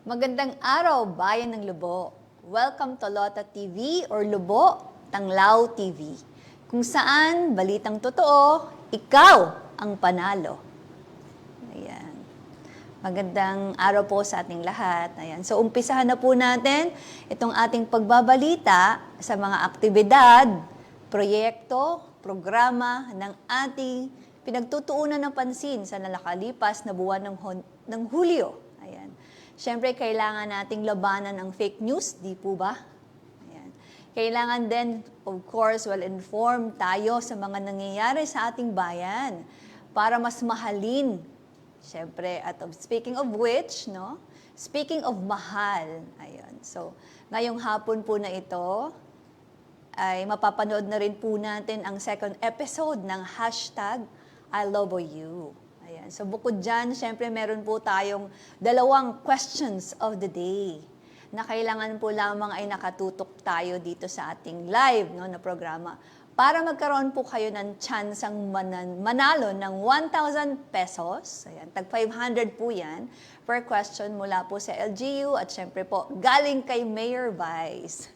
Magandang araw, Bayan ng Lubo. Welcome to Lota TV or Lubo, Tanglaw TV. Kung saan, balitang totoo, ikaw ang panalo. Ayan. Magandang araw po sa ating lahat. Ayan. So, umpisahan na po natin itong ating pagbabalita sa mga aktibidad, proyekto, programa ng ating pinagtutuunan ng pansin sa nakalipas na buwan ng Hulyo. Ayan. Siyempre, kailangan nating labanan ang fake news, di po ba? Ayan. Kailangan din, of course, well-informed tayo sa mga nangyayari sa ating bayan para mas mahalin. Siyempre, speaking of which, no? Speaking of mahal, ayun. So, ngayong hapon po na ito, ay mapapanood na rin po natin ang second episode ng hashtag I Love You. Ayan. So bukod dyan, syempre meron po tayong dalawang questions of the day na kailangan po lamang ay nakatutok tayo dito sa ating live na programa para magkaroon po kayo ng chance ang manalo ng 1,000 pesos. Ayan, tag 500 po yan per question mula po sa LGU at syempre po galing kay Mayor Vice.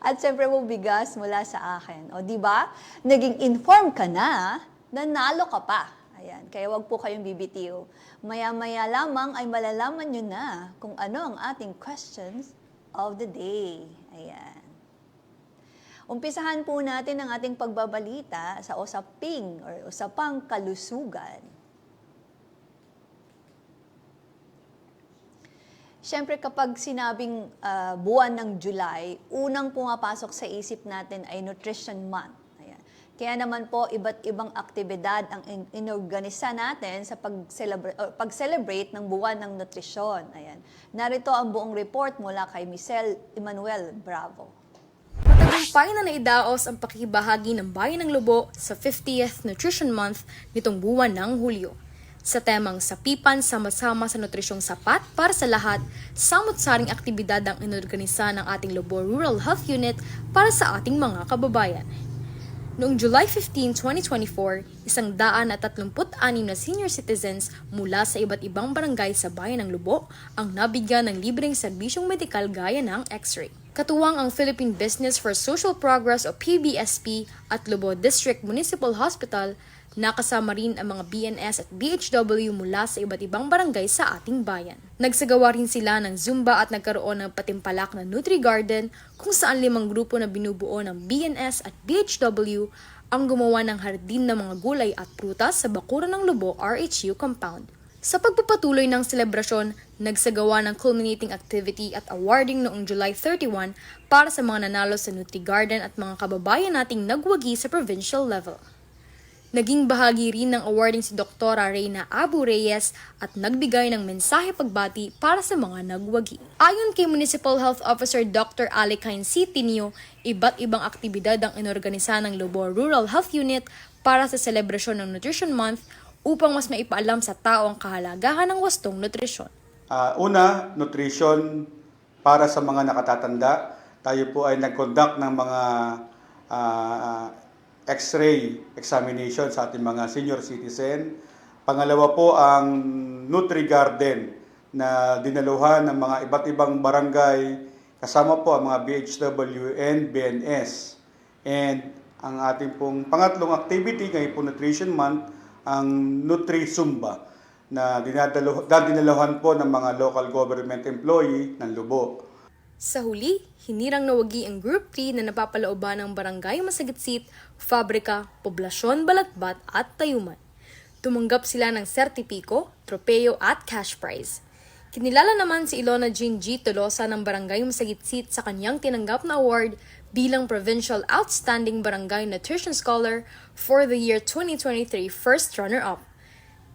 At siyempre mo bigas mula sa akin. O di ba? Naging informed ka na, nanalo ka pa. Ayan, kaya wag po kayong bibitiw. Maya-maya lamang ay malalaman nyo na kung ano ang ating questions of the day. Ayan. Umpisahan po natin ang ating pagbabalita sa usapang kalusugan. Siyempre kapag sinabing buwan ng July, unang pumapasok sa isip natin ay Nutrition Month. Ayan. Kaya naman po, iba't ibang aktibidad ang inorganisa natin sa pag-celebrate ng buwan ng nutrisyon. Ayan. Narito ang buong report mula kay Michelle Emmanuel Bravo. Matagumpay na naidaos ang pakikibahagi ng Bayan ng Lobo sa 50th Nutrition Month nitong buwan ng Hulyo. Sa temang Sapipan, sama-sama sa nutrisyong sapat para sa lahat, samot-saring aktibidad ang inorganisa ng ating Lobo Rural Health Unit para sa ating mga kababayan. Noong July 15, 2024, 136 na senior citizens mula sa iba't ibang barangay sa Bayan ng Lobo ang nabigyan ng libreng serbisyong medikal gaya ng X-ray. Katuwang ang Philippine Business for Social Progress o PBSP at Lobo District Municipal Hospital, nakasama rin ang mga BNS at BHW mula sa iba't ibang barangay sa ating bayan. Nagsagawa rin sila ng Zumba at nagkaroon ng patimpalak na Nutri-Garden kung saan 5 grupo na binubuo ng BNS at BHW ang gumawa ng hardin ng mga gulay at prutas sa Bakuran ng Lobo RHU compound. Sa pagpapatuloy ng selebrasyon, nagsagawa ng culminating activity at awarding noong July 31 para sa mga nanalo sa Nutri-Garden at mga kababayan nating nagwagi sa provincial level. Naging bahagi rin ng awarding si Dr. Reyna Abu Reyes at nagbigay ng mensahe pagbati para sa mga nagwagi. Ayon kay Municipal Health Officer Dr. Alicine C. Tinio, iba't ibang aktibidad ang inorganisa ng Lobo Rural Health Unit para sa selebrasyon ng Nutrition Month upang mas maipaalam sa tao ang kahalagahan ng wastong nutrisyon. Una, nutrition para sa mga nakatatanda. Tayo po ay nag-conduct ng mga X-ray examination sa ating mga senior citizen. Pangalawa po ang Nutri-Garden na dinaluhan ng mga iba't ibang barangay kasama po ang mga BHW and BNS. And ang ating pong pangatlong activity ngayon po Nutrition Month, ang Nutri-Zumba na dinaluhan po ng mga local government employee ng Lobo. Sa huli, hinirang nawagi ang Group 3 na napapalooban ng Barangay Masagitsit, Fabrika, Poblasyon, Balatbat at Tayuman. Tumanggap sila ng sertipiko, tropeo at cash prize. Kinilala naman si Ilona Jean G. Tolosa ng Barangay Masagitsit sa kanyang tinanggap na award bilang Provincial Outstanding Barangay Nutrition Scholar for the year 2023 First Runner-Up.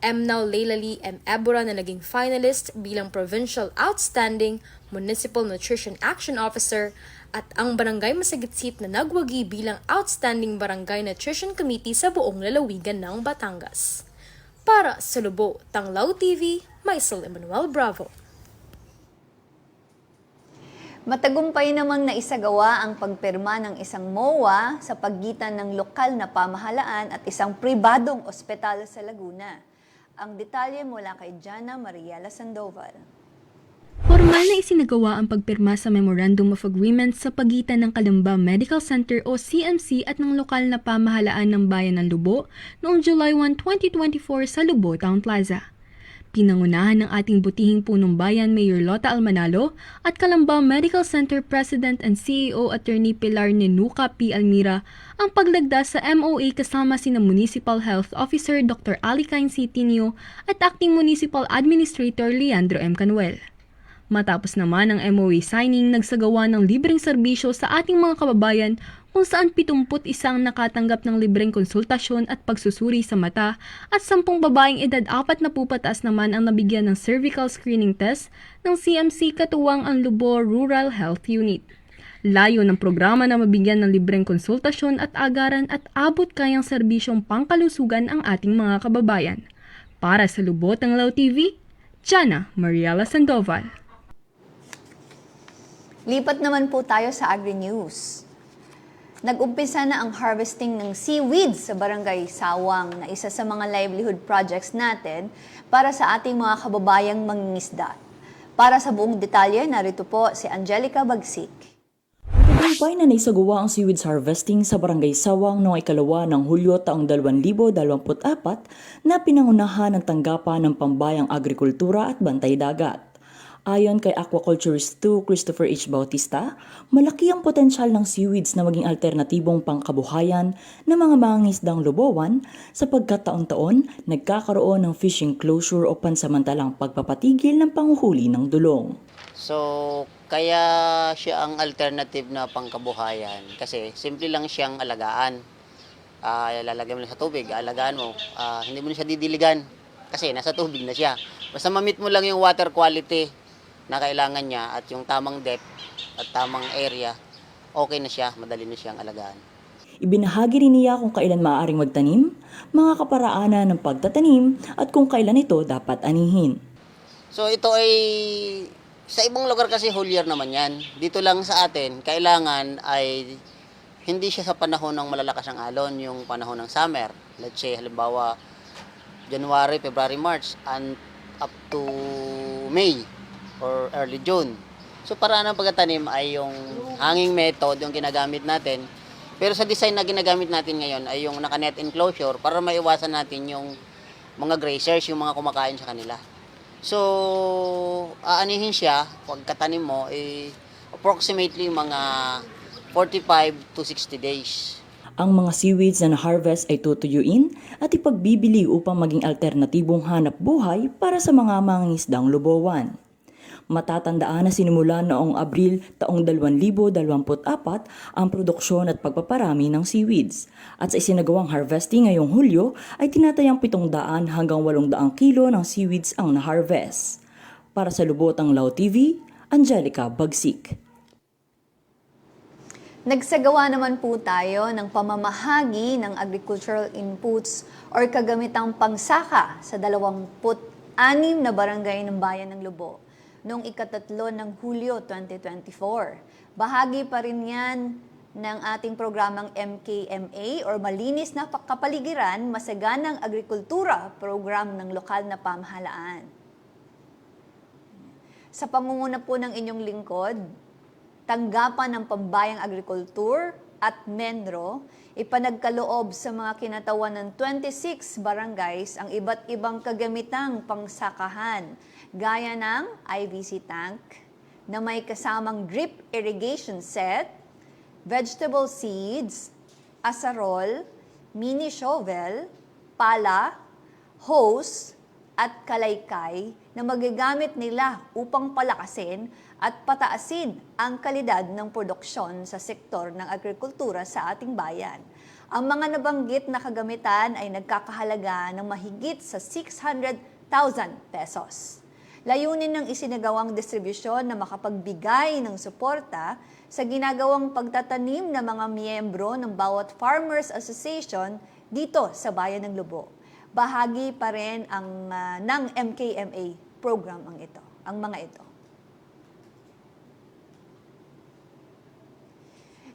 Now Leilali M. Ebora na naging finalist bilang Provincial Outstanding Municipal Nutrition Action Officer at ang Barangay Masagitsit na nagwagi bilang Outstanding Barangay Nutrition Committee sa buong lalawigan ng Batangas. Para sa Lobo, Tanglaw TV, Michelle Emmanuel Bravo. Matagumpay namang naisagawa ang pagpirma ng isang MOA sa pagitan ng lokal na pamahalaan at isang pribadong ospital sa Laguna. Ang detalye mula kay Jana Mariela Sandoval. Formal na isinagawa ang pagpirma sa Memorandum of Agreement sa pagitan ng Calamba Medical Center o CMC at ng lokal na pamahalaan ng Bayan ng Lobo noong July 1, 2024 sa Lobo Town Plaza. Pinangunahan ng ating butihing punong bayan Mayor Lota Almanalo at Calamba Medical Center President and CEO Attorney Pilar Nenuca P. Almira ang paglagda sa MOA kasama sina Municipal Health Officer Dr. Alicine C. Tinio at Acting Municipal Administrator Leandro M. Canuel. Matapos naman ang MOA signing, nagsagawa ng libreng serbisyo sa ating mga kababayan kung saan 71 nakatanggap ng libreng konsultasyon at pagsusuri sa mata at 10 babaeng edad 40 pataas naman ang nabigyan ng cervical screening test ng CMC katuwang ang Lubo Rural Health Unit. Layo ng programa na mabigyan ng libreng konsultasyon at agaran at abot kayang serbisyong pangkalusugan ang ating mga kababayan. Para sa Lubo Tanglaw TV, Jana Mariela Sandoval. Lipat naman po tayo sa Agri-News. Nag-umpisa na ang harvesting ng seaweeds sa Barangay Sawang na isa sa mga livelihood projects natin para sa ating mga kababayang mangingisda. Para sa buong detalye, narito po si Angelica Bagsik. Matagumpay na naisagawa ang seaweeds harvesting sa Barangay Sawang noong ikalawa ng Hulyo taong 2024 na pinangunahan ng tanggapan ng Pambayang Agrikultura at Bantay Dagat. Ayon kay Aquaculturist 2 Christopher H. Bautista, malaki ang potensyal ng seaweeds na maging alternatibong pangkabuhayan ng mga mangingisdang lubowan sapagkat taon-taon nagkakaroon ng fishing closure o pansamantalang pagpapatigil ng panghuhuli ng dulong. So, kaya siya ang alternative na pangkabuhayan kasi simple lang siyang alagaan. Lalagyan mo lang sa tubig, alagaan mo. Hindi mo na siya didiligan kasi nasa tubig na siya. Basta ma-meet mo lang yung water quality na kailangan niya at yung tamang depth at tamang area, okay na siya, madali na siyang alagaan. Ibinahagi rin niya kung kailan maaaring magtanim, mga kaparaanan ng pagtatanim at kung kailan ito dapat anihin. So ito ay, sa ibang lugar kasi whole year naman yan. Dito lang sa atin, kailangan ay hindi siya sa panahon ng malalakas ang alon, yung panahon ng summer. Let's say, halimbawa, January, February, March, and up to May or early June. So paraan ng pagtatanim ay yung hanging method yung ginagamit natin. Pero sa design na ginagamit natin ngayon ay yung naka-net enclosure para maiwasan natin yung mga grazers, yung mga kumakain sa kanila. So aanihin siya pagkatanim mo approximately mga 45 to 60 days. Ang mga seaweeds na na-harvest ay tutuyuin at ipagbibili upang maging alternatibong hanap buhay para sa mga mangingisdang lubowan. Matatandaan na sinimula noong Abril taong 2024 ang produksyon at pagpaparami ng seaweeds. At sa isinagawang harvesting ngayong Hulyo ay tinatayang 700 hanggang 800 kilo ng seaweeds ang na-harvest. Para sa Lubotang Lao TV, Angelica Bagsik. Nagsagawa naman po tayo ng pamamahagi ng agricultural inputs or kagamitang pangsaka sa 26 na barangay ng Bayan ng Lubo noong ika-3 ng Hulyo 2024. Bahagi pa rin yan ng ating programang MKMA or Malinis na Kapaligiran, Masaganang Agrikultura program ng lokal na pamahalaan. Sa pangunguna po ng inyong lingkod, tanggapan ng Pambayang Agrikultur at Menro, ipanagkaloob sa mga kinatawan ng 26 barangays ang iba't ibang kagamitang pangsakahan gaya ng IVC tank na may kasamang drip irrigation set, vegetable seeds, asarol, mini shovel, pala, hose, at kalaykay na magagamit nila upang palakasin at pataasin ang kalidad ng produksyon sa sektor ng agrikultura sa ating bayan. Ang mga nabanggit na kagamitan ay nagkakahalaga ng mahigit sa 600,000 pesos. Layunin ng isinagawang distribusyon na makapagbigay ng suporta sa ginagawang pagtatanim ng mga miyembro ng bawat Farmers Association dito sa Bayan ng Lubo. Bahagi pa rin ng MKMA program ang mga ito.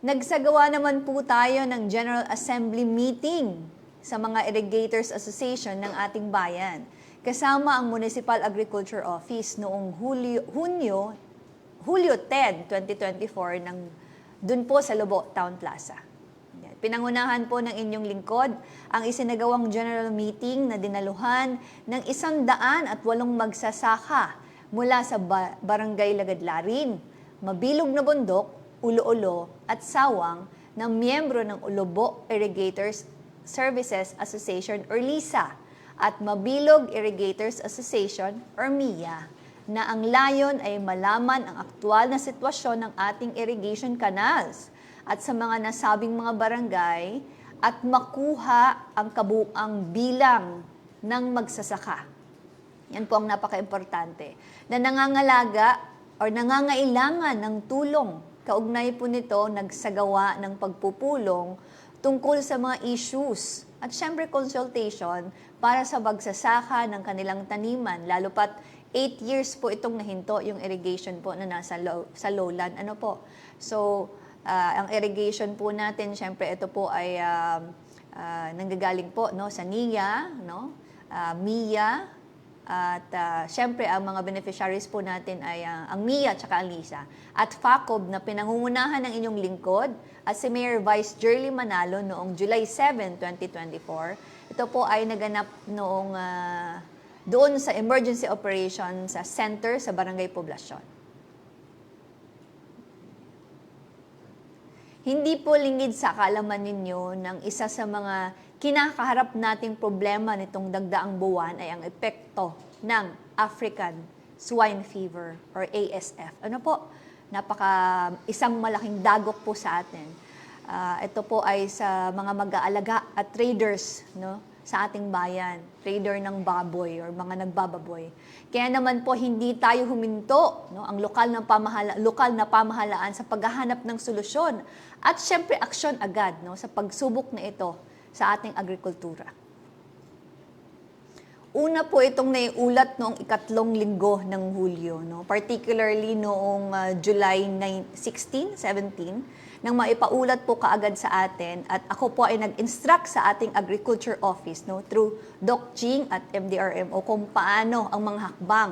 Nagsagawa naman po tayo ng General Assembly meeting sa mga Irrigators Association ng ating bayan. Kasama ang Municipal Agriculture Office noong Hulyo 10, 2024 dun po sa Lubo Town Plaza. Pinangunahan po ng inyong lingkod ang isinagawang general meeting na dinaluhan ng 108 magsasaka mula sa Barangay Lagadlarin, Mabilog na Bundok, Ulo-Ulo at Sawang ng miyembro ng Lubo Irrigators Services Association or LISA at Mabilog Irrigators Association or MIA. na ang layon ay malaman ang aktwal na sitwasyon ng ating irrigation canals at sa mga nasabing mga barangay at makuha ang kabuang bilang ng magsasaka. Yan po ang napaka-importante. Na nangangalaga o nangangailangan ng tulong. Kaugnay po nito, nagsagawa ng pagpupulong tungkol sa mga issues at syempre consultation para sa magsasaka ng kanilang taniman. Lalo pat 8 years po itong nahinto yung irrigation po na nasa sa lowland. Ano po? So, ang irrigation po natin, syempre ito po ay nanggagaling po no, sa NIA, no? MIA, at syempre ang mga beneficiaries po natin ay ang MIA at ang LISA. At FACOB na pinangungunahan ng inyong lingkod at si Mayor Vice Jerly Manalo noong July 7, 2024. Ito po ay naganap noong doon sa Emergency Operations Center sa Barangay Poblacion. Hindi po lingid sa kaalaman ninyo ng isa sa mga kinakaharap nating problema nitong dagdaang buwan ay ang epekto ng African Swine Fever or ASF. Ano po? Isang malaking dagok po sa atin. Ito po ay sa mga mag-aalaga at traders, no, sa ating bayan, trader ng baboy or mga nagbababoy. Kaya naman po hindi tayo huminto, no, ang lokal na pamahalaan sa paghahanap ng solusyon at syempre aksyon agad, no, sa pagsubok na ito sa ating agrikultura. Una po itong naiulat noong ikatlong linggo ng Hulyo, no? Particularly noong July 16, 17, nang maipaulat po kaagad sa atin at ako po ay nag-instruct sa ating Agriculture Office, no, through Doc Jing at MDRMO kung paano ang mga hakbang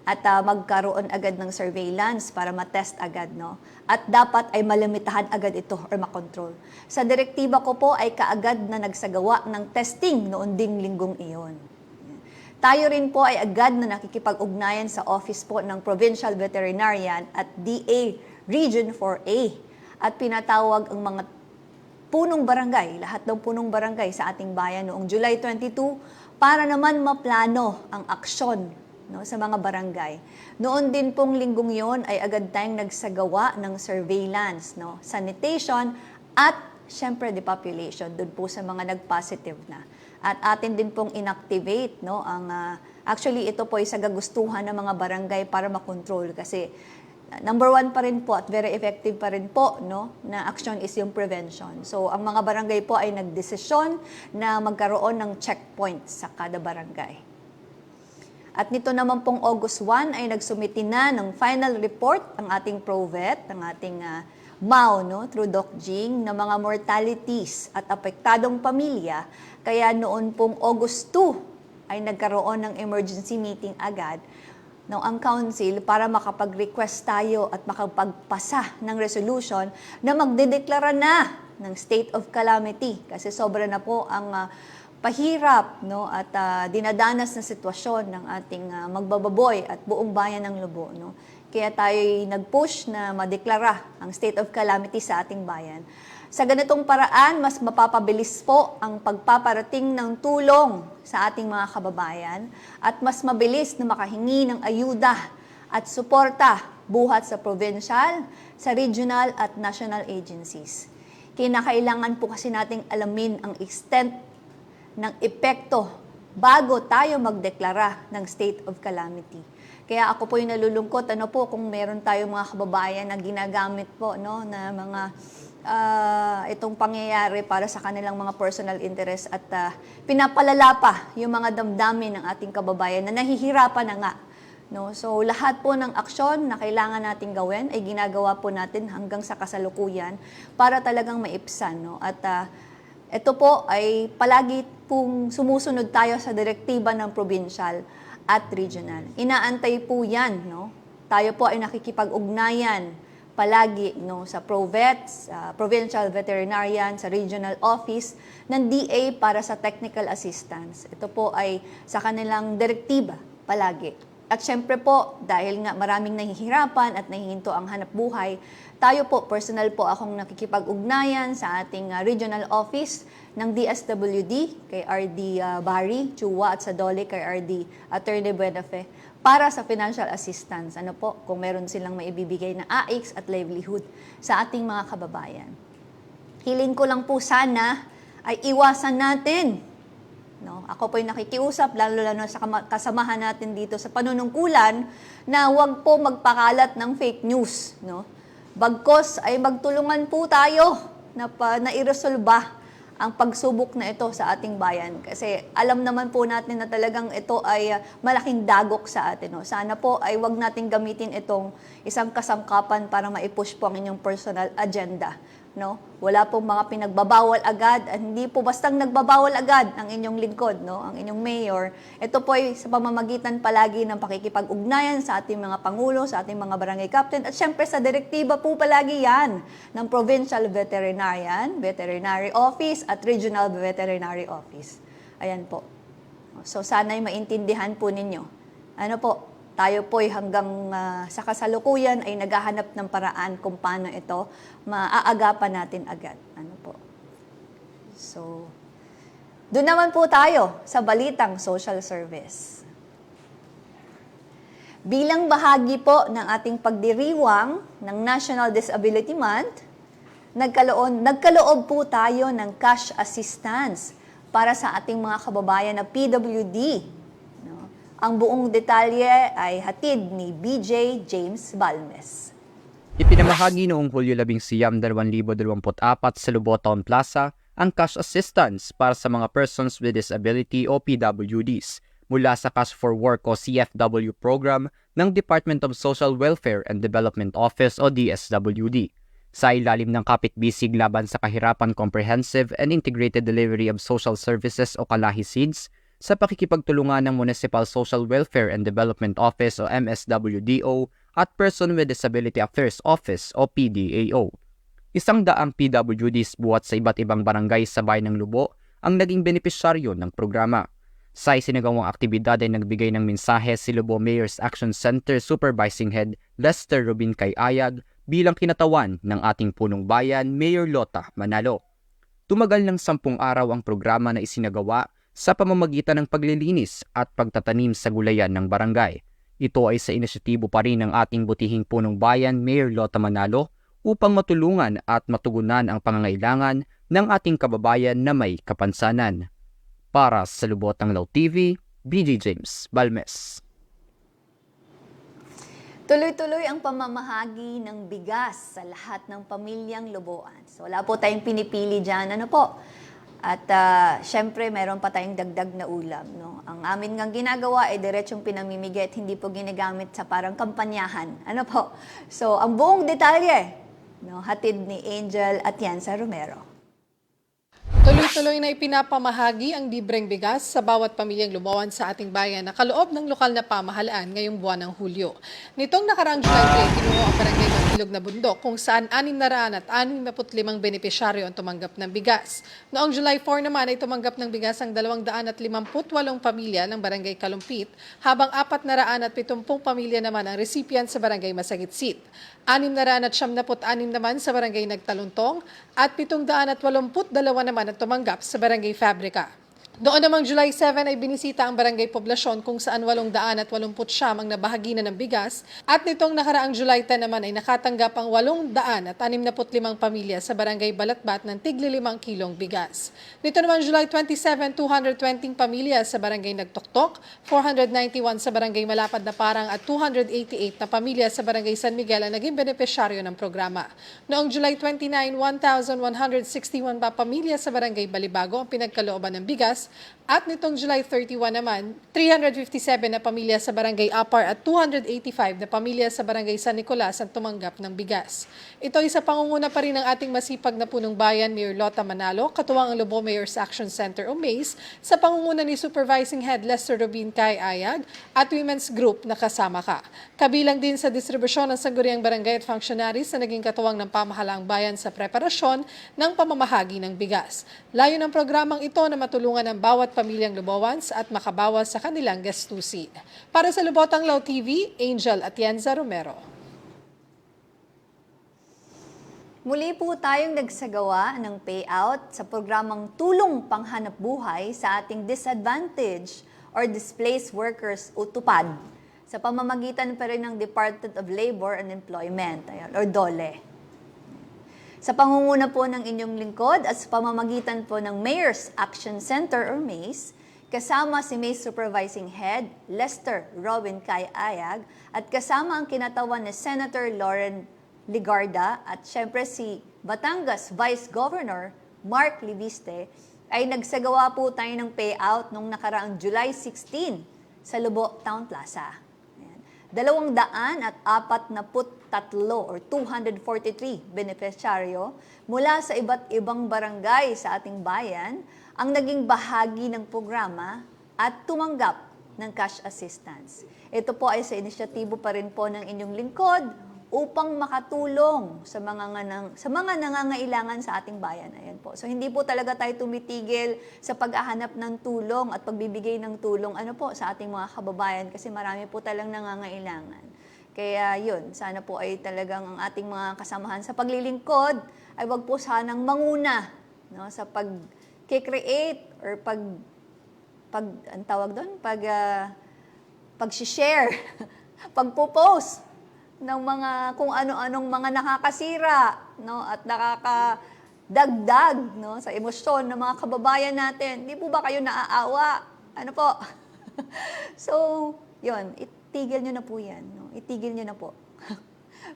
at magkaroon agad ng surveillance para matest agad, no? At dapat ay malimitahan agad ito or makontrol. Sa direktiba ko po ay kaagad na nagsagawa ng testing noon ding linggong iyon. Tayo rin po ay agad na nakikipag-ugnayan sa office po ng Provincial Veterinarian at DA Region 4A at pinatawag ang mga punong barangay, lahat ng punong barangay sa ating bayan noong July 22 para naman maplano ang aksyon, no, sa mga barangay. Noon din pong linggong yon ay agad tayong nagsagawa ng surveillance, no, sanitation at syempre depopulation doon po sa mga nag-positive na. At atin din pong inactivate, no, actually ito po ay sa gagustuhan ng mga barangay para makontrol kasi number 1 pa rin po at very effective pa rin po, no, na action is yung prevention. So ang mga barangay po ay nagdesisyon na magkaroon ng checkpoints sa kada barangay. At nito naman pong August 1 ay nagsumiti na ng final report ang ating ProVet, ang ating MAO, no, through Doc Jing, na mga mortalities at apektadong pamilya. Kaya noon pong August 2 ay nagkaroon ng emergency meeting agad ng ang council para makapag-request tayo at makapagpasa ng resolution na magdedeklara na ng state of calamity kasi sobra na po ang pahirap, no, at dinadanas na sitwasyon ng ating magbababoy at buong bayan ng Lobo, no. Kaya tayo nag-push na madeklara ang state of calamity sa ating bayan. Sa ganitong paraan, mas mapapabilis po ang pagpaparating ng tulong sa ating mga kababayan at mas mabilis na makahingi ng ayuda at suporta buhat sa provincial, sa regional at national agencies. Kinakailangan po kasi nating alamin ang extent ng epekto bago tayo magdeklara ng state of calamity. Kaya ako po yung nalulungkot, ano po, kung meron tayong mga kababayan na ginagamit po, no, na mga itong pangyayari para sa kanilang mga personal interest at pinapalala pa yung mga damdamin ng ating kababayan na nahihirapan na nga. No? So lahat po ng aksyon na kailangan nating gawin ay ginagawa po natin hanggang sa kasalukuyan para talagang maipsan. No? At ito po ay palagi pong sumusunod tayo sa direktiba ng provincial at regional. Inaantay po yan. No? Tayo po ay nakikipag-ugnayan palagi, no, sa ProVet, sa Provincial Veterinarian, sa Regional Office ng DA para sa technical assistance. Ito po ay sa kanilang direktiba palagi. At syempre po, dahil nga maraming nahihirapan at nahihinto ang hanap buhay, tayo po, personal po akong nakikipag-ugnayan sa ating regional office ng DSWD, kay RD Barry, Chua at sa DOLE kay RD Attorney Buenafe, para sa financial assistance. Ano po, kung meron silang maibibigay na AIX at livelihood sa ating mga kababayan. Hiling ko lang po sana ay iwasan natin. No? Ako po yung nakikiusap, lalo-lalo sa kasamahan natin dito sa panunungkulan, na huwag po magpakalat ng fake news. No? Bagkos ay magtulungan po tayo na iresolba ang pagsubok na ito sa ating bayan. Kasi alam naman po natin na talagang ito ay malaking dagok sa atin. No? Sana po ay wag natin gamitin itong isang kasangkapan para maipush po ang inyong personal agenda. No? Wala pong mga pinagbabawal agad at hindi po bastang nagbabawal agad ang inyong lingkod, no? Ang inyong mayor. Ito po ay sa pamamagitan palagi ng pakikipag-ugnayan sa ating mga pangulo, sa ating mga barangay captain at syempre sa direktiba po palagi yan ng Provincial Veterinary Office at Regional Veterinary Office. Ayan po. So sana'y maintindihan po ninyo. Ano po, tayo po'y hanggang sa kasalukuyan ay naghahanap ng paraan kung paano ito maaagapan natin agad. Ano po? So, doon naman po tayo sa balitang social service. Bilang bahagi po ng ating pagdiriwang ng National Disability Month, nagkaloob po tayo ng cash assistance para sa ating mga kababayan na PWD. Ang buong detalye ay hatid ni BJ James Balmes. Ipinamahagi noong Hulyo 11, 2024 sa Lubao Town Plaza ang cash assistance para sa mga persons with disability o PWDs mula sa Cash for Work o CFW program ng Department of Social Welfare and Development Office o DSWD sa ilalim ng Kapit-Bisig laban sa kahirapan Comprehensive and Integrated Delivery of Social Services o KALAHI-SIDS sa pakikipagtulungan ng Municipal Social Welfare and Development Office o MSWDO at Person with Disability Affairs Office o PDAO. 100 PWDs buhat sa iba't ibang barangay sa bayan ng Lubao ang naging benepisyaryo ng programa. Sa isinagawang aktibidad ay nagbigay ng mensahe si Lubao Mayor's Action Center Supervising Head Lester Rubin Kayayag bilang kinatawan ng ating punong bayan, Mayor Lota Manalo. Tumagal ng 10 araw ang programa na isinagawa sa pamamagitan ng paglilinis at pagtatanim sa gulayan ng barangay. Ito ay sa inisyatibo pa rin ng ating butihing punong bayan, Mayor Lota Manalo, upang matulungan at matugunan ang pangangailangan ng ating kababayan na may kapansanan. Para sa Lubao Tanglaw TV, BJ James Balmes. Tuloy-tuloy ang pamamahagi ng bigas sa lahat ng pamilyang Luboan. So wala po tayong pinipili dyan. Ano po? At syempre, meron pa tayong dagdag na ulam. No? Ang amin ngang ginagawa ay diretsong pinamimigay at hindi po ginagamit sa parang kampanyahan. Ano po? So, ang buong detalye, no, hatid ni Angel Atienza Romero. Tuloy-tuloy na ipinapamahagi ang libreng bigas sa bawat pamilyang Lubawan sa ating bayan na kaloob ng lokal na pamahalaan ngayong buwan ng Hulyo. Nitong nakaraang July 3, kinuha ang barangay ng Ilog na Bundok kung saan 665 benepisyaryo ang tumanggap ng bigas. Noong July 4 naman ay tumanggap ng bigas ang 258 pamilya ng barangay Kalumpit, habang 470 pamilya naman ang recipient sa barangay Masagitsit. 676 naman sa barangay Nagtaluntong at 782 naman ang tumanggap sa barangay Fabrica. Noon namang July 7 ay binisita ang barangay poblasyon kung saan 889 ang nabahagi na ng bigas at nitong nakaraang July 10 naman ay nakatanggap ang 865 pamilya sa barangay Balatbat ng tigli 5 kilong bigas. Nito naman July 27, 220 pamilya sa barangay Nagtuktok, 491 sa barangay Malapad na Parang at 288 na pamilya sa barangay San Miguel ang naging benepisyaryo ng programa. Noong July 29, 1,161 pa pamilya sa barangay Balibago ang pinagkalooban ng bigas. At nitong July 31 naman, 357 na pamilya sa barangay Apar at 285 na pamilya sa barangay San Nicolas ang tumanggap ng bigas. Ito ay sa pangunguna pa rin ng ating masipag na punong bayan, Mayor Lota Manalo, katuwang ang Lubao Mayor's Action Center o MACE, sa pangunguna ni Supervising Head Lester Rubin Kayayag at Women's Group na kasama ka. Kabilang din sa distribusyon ng sangguniang barangay at functionaries na naging katuwang ng pamahalaang bayan sa preparasyon ng pamamahagi ng bigas. Layo ng programang ito na matulungan ang bawat pamilyang Lubawans at makabawas sa kanilang gastusin. Para sa Lubao Tanglaw TV, Angel Atienza Romero. Muli po tayong nagsagawa ng payout sa programang Tulong Panghanap Buhay sa ating disadvantaged or displaced workers o TUPAD sa pamamagitan pa rin ng Department of Labor and Employment, or DOLE. Sa pangunguna po ng inyong lingkod at sa pamamagitan po ng Mayor's Action Center or MACE, kasama si MACE Supervising Head Lester Robin Kai Ayag at kasama ang kinatawan ni Senator Lauren Ligarda at syempre si Batangas Vice Governor Mark Libiste, ay nagsagawa po tayo ng payout noong nakaraang July 16 sa Lubo Town Plaza. 243 or 243 beneficiaryo mula sa iba't ibang barangay sa ating bayan ang naging bahagi ng programa at tumanggap ng cash assistance. Ito po ay sa inisyatibo pa rin po ng inyong lingkod upang makatulong sa mga nangangailangan sa ating bayan. Ayan po. So hindi po talaga tayo tumitigil sa paghahanap ng tulong at pagbibigay ng tulong sa ating mga kababayan kasi marami po talang nangangailangan. Kaya yun, sana po ay talagang ang ating mga kasamahan sa paglilingkod ay wag po sanang manguna sa pag-create or pag-share, pagpo-post ng mga kung ano-anong mga nakakasira at nakakadagdag sa emosyon ng mga kababayan natin. Hindi po ba kayo naaawa? Ano po? So, yun, itigil nyo na po yan. Itigil nyo na po.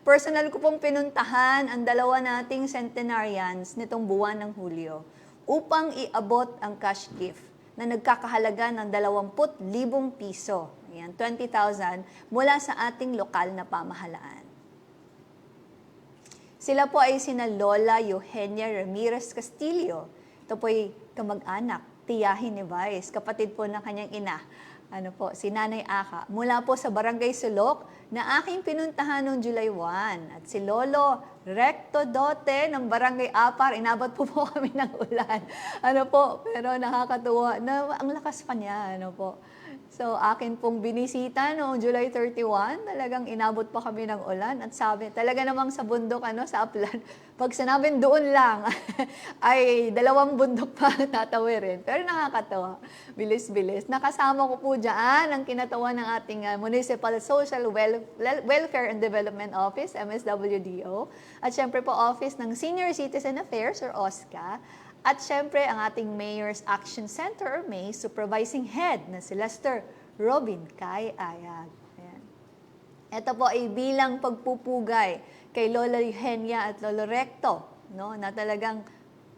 Personal ko pong pinuntahan ang dalawa nating centenarians nitong buwan ng Hulyo upang iabot ang cash gift na nagkakahalaga ng 20,000 piso. Ayan, 20,000 mula sa ating lokal na pamahalaan. Sila po ay sina Lola Eugenia Ramirez Castillo. Ito po ay kamag-anak, tiyahin ni Vice, kapatid po ng kanyang ina. Si Nanay Aka, mula po sa Barangay Sulok na aking pinuntahan noong July 1. At si Lolo Recto Dote ng Barangay Apar, inabot po kami ng ulan. Pero nakakatuwa na ang lakas pa niya, So, akin pong binisita noong July 31, talagang inabot pa kami ng ulan at sabi, talaga namang sa bundok, sa Aplan, pag sinabing doon lang, ay 2 bundok pa tatawirin. Pero nakakatawa, bilis-bilis. Nakasama ko po dyan ang kinatawan ng ating Municipal Social Welfare and Development Office, MSWDO, at syempre po Office ng Senior Citizen Affairs or OSCA, at syempre, ang ating Mayor's Action Center or MACE Supervising Head na si Lester Robin Kai Ayag. Ayan. Ito po ay bilang pagpupugay kay Lola Eugenia at Lolo Recto, na talagang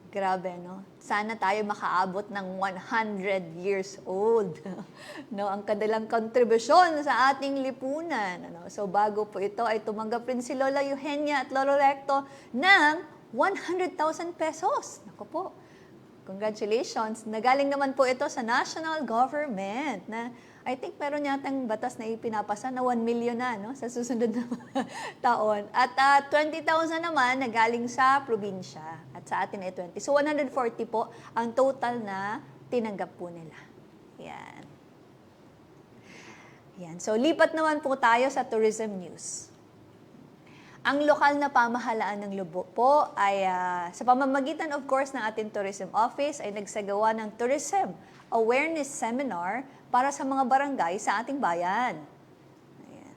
grabe, Sana tayo makaabot ng 100 years old, ang kadalang kontribusyon sa ating lipunan. So bago po ito ay tumanggap rin si Lola Eugenia at Lolo Recto ng 100,000 pesos. Naku po. Congratulations. Nagaling naman po ito sa national government na I think meron yatang batas na ipinapasa na 1 million na sa susunod na taon. At 20,000 naman nagaling sa probinsya. At sa atin ay 20. So 140 po ang total na tinanggap po nila. Yan. Yan. So lipat naman po tayo sa tourism news. Ang lokal na pamahalaan ng Lubo po ay sa pamamagitan of course ng ating Tourism Office ay nagsagawa ng Tourism Awareness Seminar para sa mga barangay sa ating bayan. Ayan.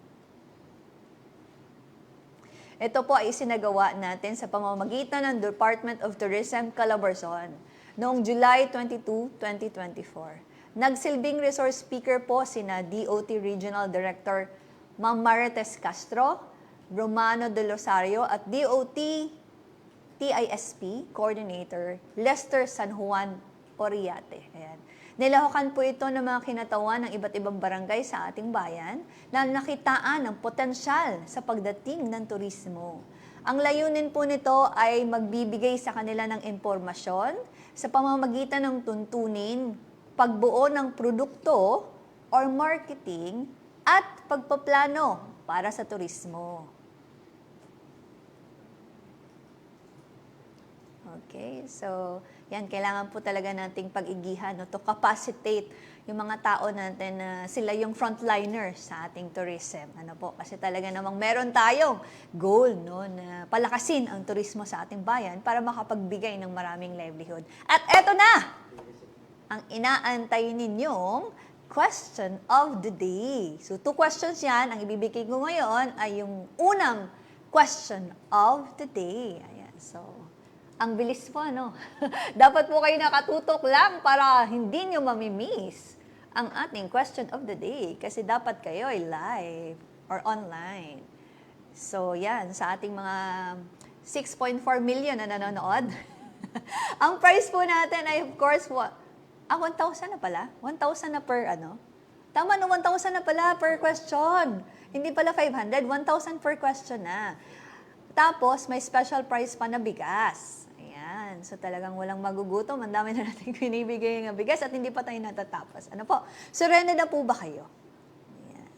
Ito po ay isinagawa natin sa pamamagitan ng Department of Tourism Calabarzon noong July 22, 2024. Nagsilbing resource speaker po sina DOT Regional Director Ma'am Marites Castro, Romano de Rosario at DOT TISP Coordinator Lester San Juan Oriate. Ayan. Nilahukan po ito ng mga kinatawan ng iba't ibang barangay sa ating bayan na nakitaan ang potensyal sa pagdating ng turismo. Ang layunin po nito ay magbibigay sa kanila ng impormasyon sa pamamagitan ng tuntunin, pagbuo ng produkto or marketing at pagpaplano para sa turismo. Okay, so yan, kailangan po talaga nating pag-igihan, no, to capacitate yung mga tao natin na sila yung frontliners sa ating tourism. Ano po, kasi talaga namang meron tayong goal, no, na palakasin ang turismo sa ating bayan para makapagbigay ng maraming livelihood. At eto na, ang inaantay ninyong question of the day. So, 2 questions yan. Ang ibibigay ko ngayon ay yung unang question of the day. Ayan, so, ang bilis po, ano? Dapat po kayo nakatutok lang para hindi nyo mamimiss ang ating question of the day kasi dapat kayo ay live or online. So, yan, sa ating mga 6.4 million na nanonood. Ang price po natin ay, of course, 1,000 na pala? 1,000 na per ano? Tama, no, 1,000 na pala per question. Hindi pala 500, 1,000 per question na. Tapos, may special price pa na bigas. Ayan. So, talagang walang magugutom. Ang dami na natin binibigay ng bigas at hindi pa tayo natatapos. Ano po? So, ready na po ba kayo? Ayan.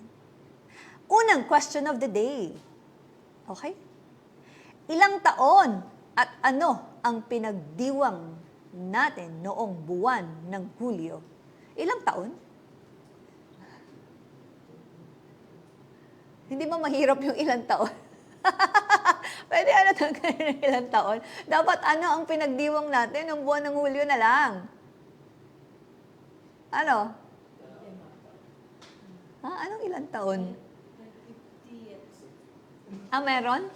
Unang question of the day. Okay? Ilang taon at ano ang pinagdiwang natin noong buwan ng Hulyo? Ilang taon? Hindi ba mahirap yung ilang taon? Pwede ano ng ilang taon? Dapat ano ang pinagdiwang natin ng buwan ng Hulyo na lang? Ano? Anong ilang taon? Meron?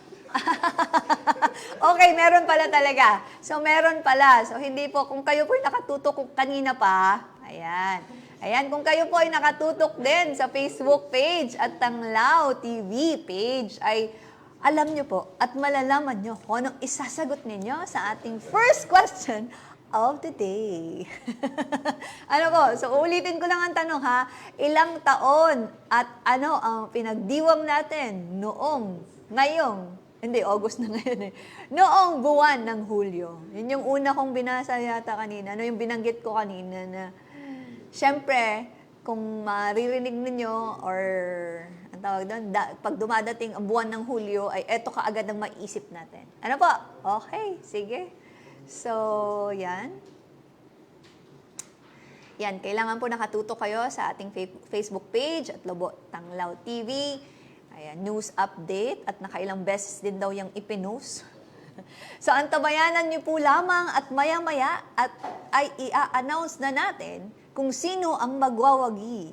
Okay, meron pala talaga. So, meron pala. So, hindi po, kung kayo po ay nakatutok kung kanina pa, ayan. Ayan, kung kayo po ay nakatutok din sa Facebook page at Tanglaw TV page, ay alam nyo po at malalaman nyo kung anong isasagot ninyo sa ating first question of the day. Ano po? So, ulitin ko lang ang tanong ha. Ilang taon at ano ang pinagdiwang natin August na ngayon eh. Noong buwan ng Hulyo. Yun yung una kong binasa yata kanina. Ano yung binanggit ko kanina na syempre, kung maririnig ninyo or ang tawag doon, pag dumadating ang buwan ng Hulyo, ay eto kaagad ang maiisip natin. Ano po? Okay, sige. So, yan. Yan, kailangan po nakatutok kayo sa ating Facebook page at Lobo Tanglaw TV. Ayan, news update at nakailang beses din daw yung ipinost. So, antabayanan niyo po lamang at maya-maya at ay i-announce na natin kung sino ang magwawagi.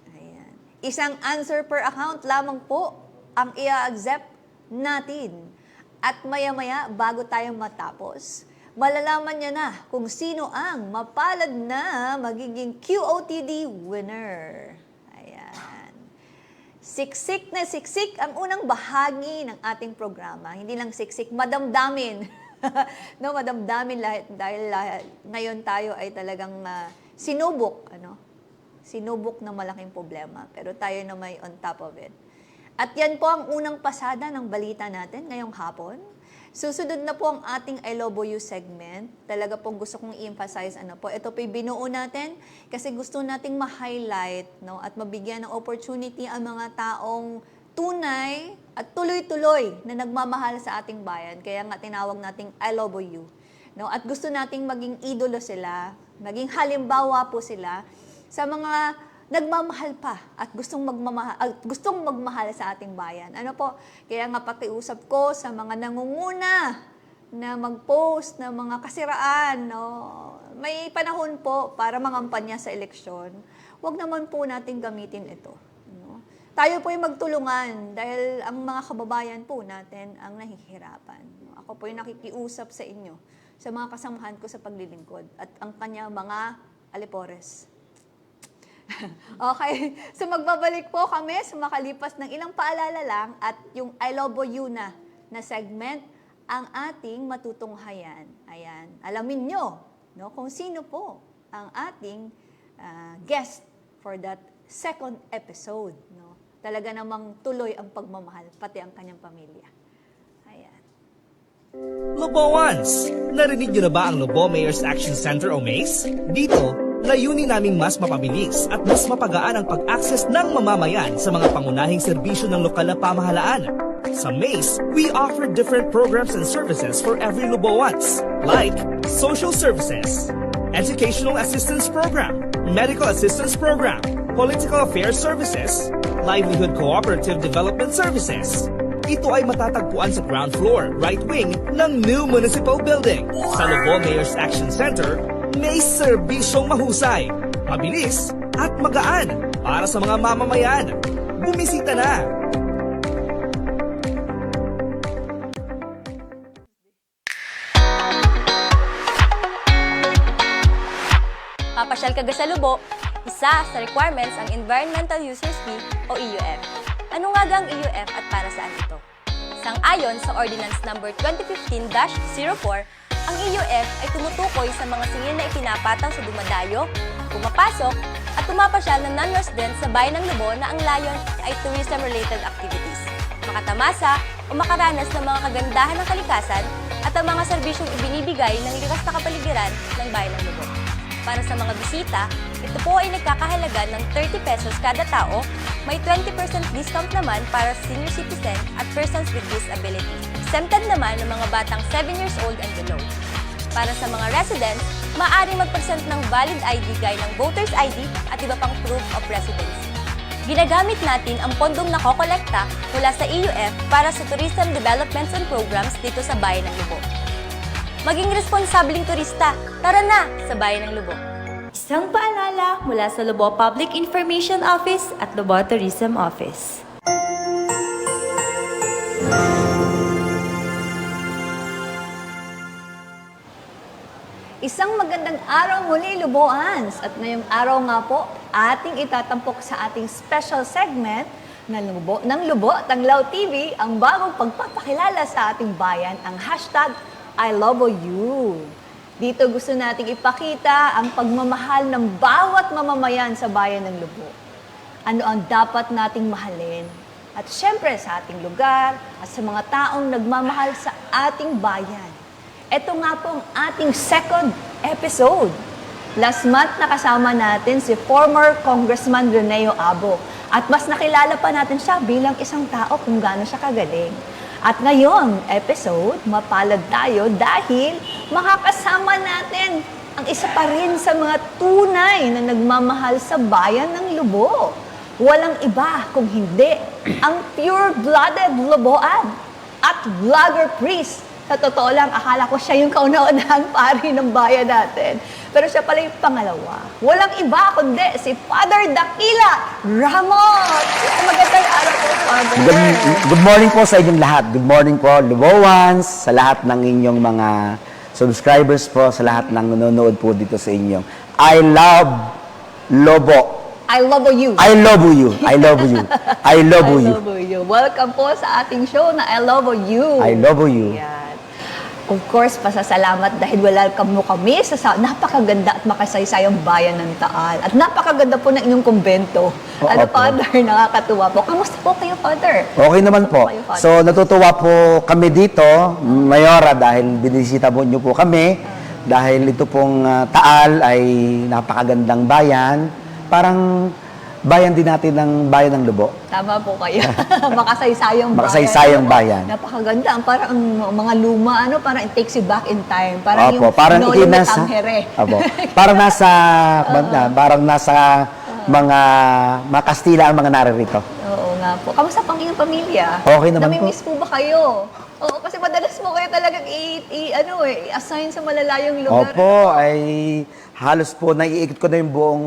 Ayan. Isang answer per account lamang po ang i-accept natin. At maya-maya, bago tayo matapos, malalaman niya na kung sino ang mapalad na magiging QOTD winner. Siksik na siksik ang unang bahagi ng ating programa. Hindi lang siksik, madamdamin. No, madamdamin dahil ngayon tayo ay talagang sinubok, sinubok ng malaking problema. Pero tayo na may on top of it. At yan po ang unang pasada ng balita natin ngayong hapon. Susunod na po ang ating I Love You segment. Talaga pong gusto kong i-emphasize ito po'y binuo natin kasi gusto nating ma-highlight at mabigyan ng opportunity ang mga taong tunay at tuloy-tuloy na nagmamahal sa ating bayan. Kaya nga tinawag nating I Love You. At gusto nating maging idolo sila, maging halimbawa po sila sa mga nagmamahal pa at gustong magmahal sa ating bayan. Ano po? Kaya nga pakiusap ko sa mga nangunguna na mag-post ng mga kasiraan, may panahon po para mangampanya sa eleksyon. Huwag naman po natin gamitin ito. Tayo po ay magtulungan dahil ang mga kababayan po natin ang nahihirapan. Ako po ay nakikiusap sa inyo, sa mga kasamahan ko sa paglilingkod at ang kanyang mga alipores. Okay, so magbabalik po kami sa makalipas ng ilang paalala lang at yung I Love You na segment ang ating matutunghayan. Ayan, alamin nyo kung sino po ang ating guest for that second episode. Talaga namang tuloy ang pagmamahal, pati ang kanyang pamilya. Ayan. Loboans! Narinig nyo na ba ang Lobo Mayor's Action Center o MACE? Dito, layunin naming mas mapabilis at mas mapagaan ang pag-access ng mamamayan sa mga pangunahing serbisyo ng lokal na pamahalaan. Sa MACE, we offer different programs and services for every Luboans, like social services, educational assistance program, medical assistance program, political affairs services, livelihood cooperative development services. Ito ay matatagpuan sa ground floor, right wing ng new municipal building. Sa Lobo Mayor's Action Center, may serbisyong mahusay, mabilis at magaan para sa mga mamamayan. Bumisita na! Papasyal ka sa Lubo, isa sa requirements ang Environmental Users Fee o EUF. Ano nga ang EUF at para saan ito? Sang-ayon sa Ordinance Number 2015-04, ang EUF ay tumutukoy sa mga singil na ipinapataw sa dumadayo, pumapasok, at pumapasyal na non-resident sa bayan ng Lubo na ang layon ay tourism-related activities, makatamasa o makaranas ng mga kagandahan ng kalikasan at ang mga serbisyong ibinibigay ng likas na kapaligiran ng bayan ng Lubo. Para sa mga bisita, ito po ay nagkakahalaga ng 30 pesos kada tao, may 20% discount naman para sa senior citizen at persons with disability. Exempted naman ng mga batang 7 years old and below. Para sa mga residents, maaaring mag-present ng valid ID gaya ng voter's ID at iba pang proof of residency. Ginagamit natin ang pondong nakokolekta mula sa EUF para sa tourism developments and programs dito sa bayan ng Lubo. Maging responsabling turista, tara na sa bayan ng Lubo. Isang paalala mula sa Lubo Public Information Office at Lubo Tourism Office. Isang magandang araw muli, Luboans! At ngayong araw nga po, ating itatampok sa ating special segment ng Lubo Tanglaw TV ang bagong pagpapakilala sa ating bayan, ang hashtag I love you. Dito gusto nating ipakita ang pagmamahal ng bawat mamamayan sa bayan ng Lubo. Ano ang dapat nating mahalin? At syempre sa ating lugar at sa mga taong nagmamahal sa ating bayan. Ito nga po ang ating second episode. Last month nakasama natin si former Congressman Reneo Abo. At mas nakilala pa natin siya bilang isang tao kung gaano siya kagaling. At ngayong episode, mapalad tayo dahil makakasama natin ang isa pa rin sa mga tunay na nagmamahal sa bayan ng Lubo. Walang iba kung hindi ang pure-blooded Luboan at vlogger priest. Sa totoo lang, akala ko siya yung kauna-unahang pari ng bayan natin. Pero siya pala yung pangalawa. Walang iba kundi si Father Dakila Ramos. Magandang araw po, Father. Good morning po sa inyong lahat. Good morning po, Luboans, sa lahat ng inyong mga subscribers po, sa lahat ng nanonood po dito sa inyong. I love Lobo. I love you. I love you. I love you. I love I you. love you. Welcome po sa ating show na I love you. I love you. Yan. Of course, pasasalamat dahil welcome mo kami sa napakaganda at makasaysayang bayan ng Taal. At napakaganda po ng inyong kumbento. Ano, opo. Father, nakakatuwa po. Kamusta po kayo, Father? Okay naman po. Kayo, Father? So, natutuwa po kami dito, Mayora, dahil binisita po niyo po kami. Dahil ito pong Taal ay napakagandang bayan. Parang bayan din natin ng bayan ng Lubo. Tama po kayo. Makasaysayang bayan. Makasaysayang bayan. Napakaganda. Parang ang mga luma, parang it takes you back in time. Parang Opo, yung parang Noli Me nasa, Tangere. opo, parang nasa mga Kastila ang mga naririto. Oo nga po. Kamusta pang inyong pamilya? Okay naman po. Namimiss po ba kayo? Oo, kasi madalas po kayo talagang i-assign sa malalayong lugar. Opo, ay halos po naiikot ko na yung buong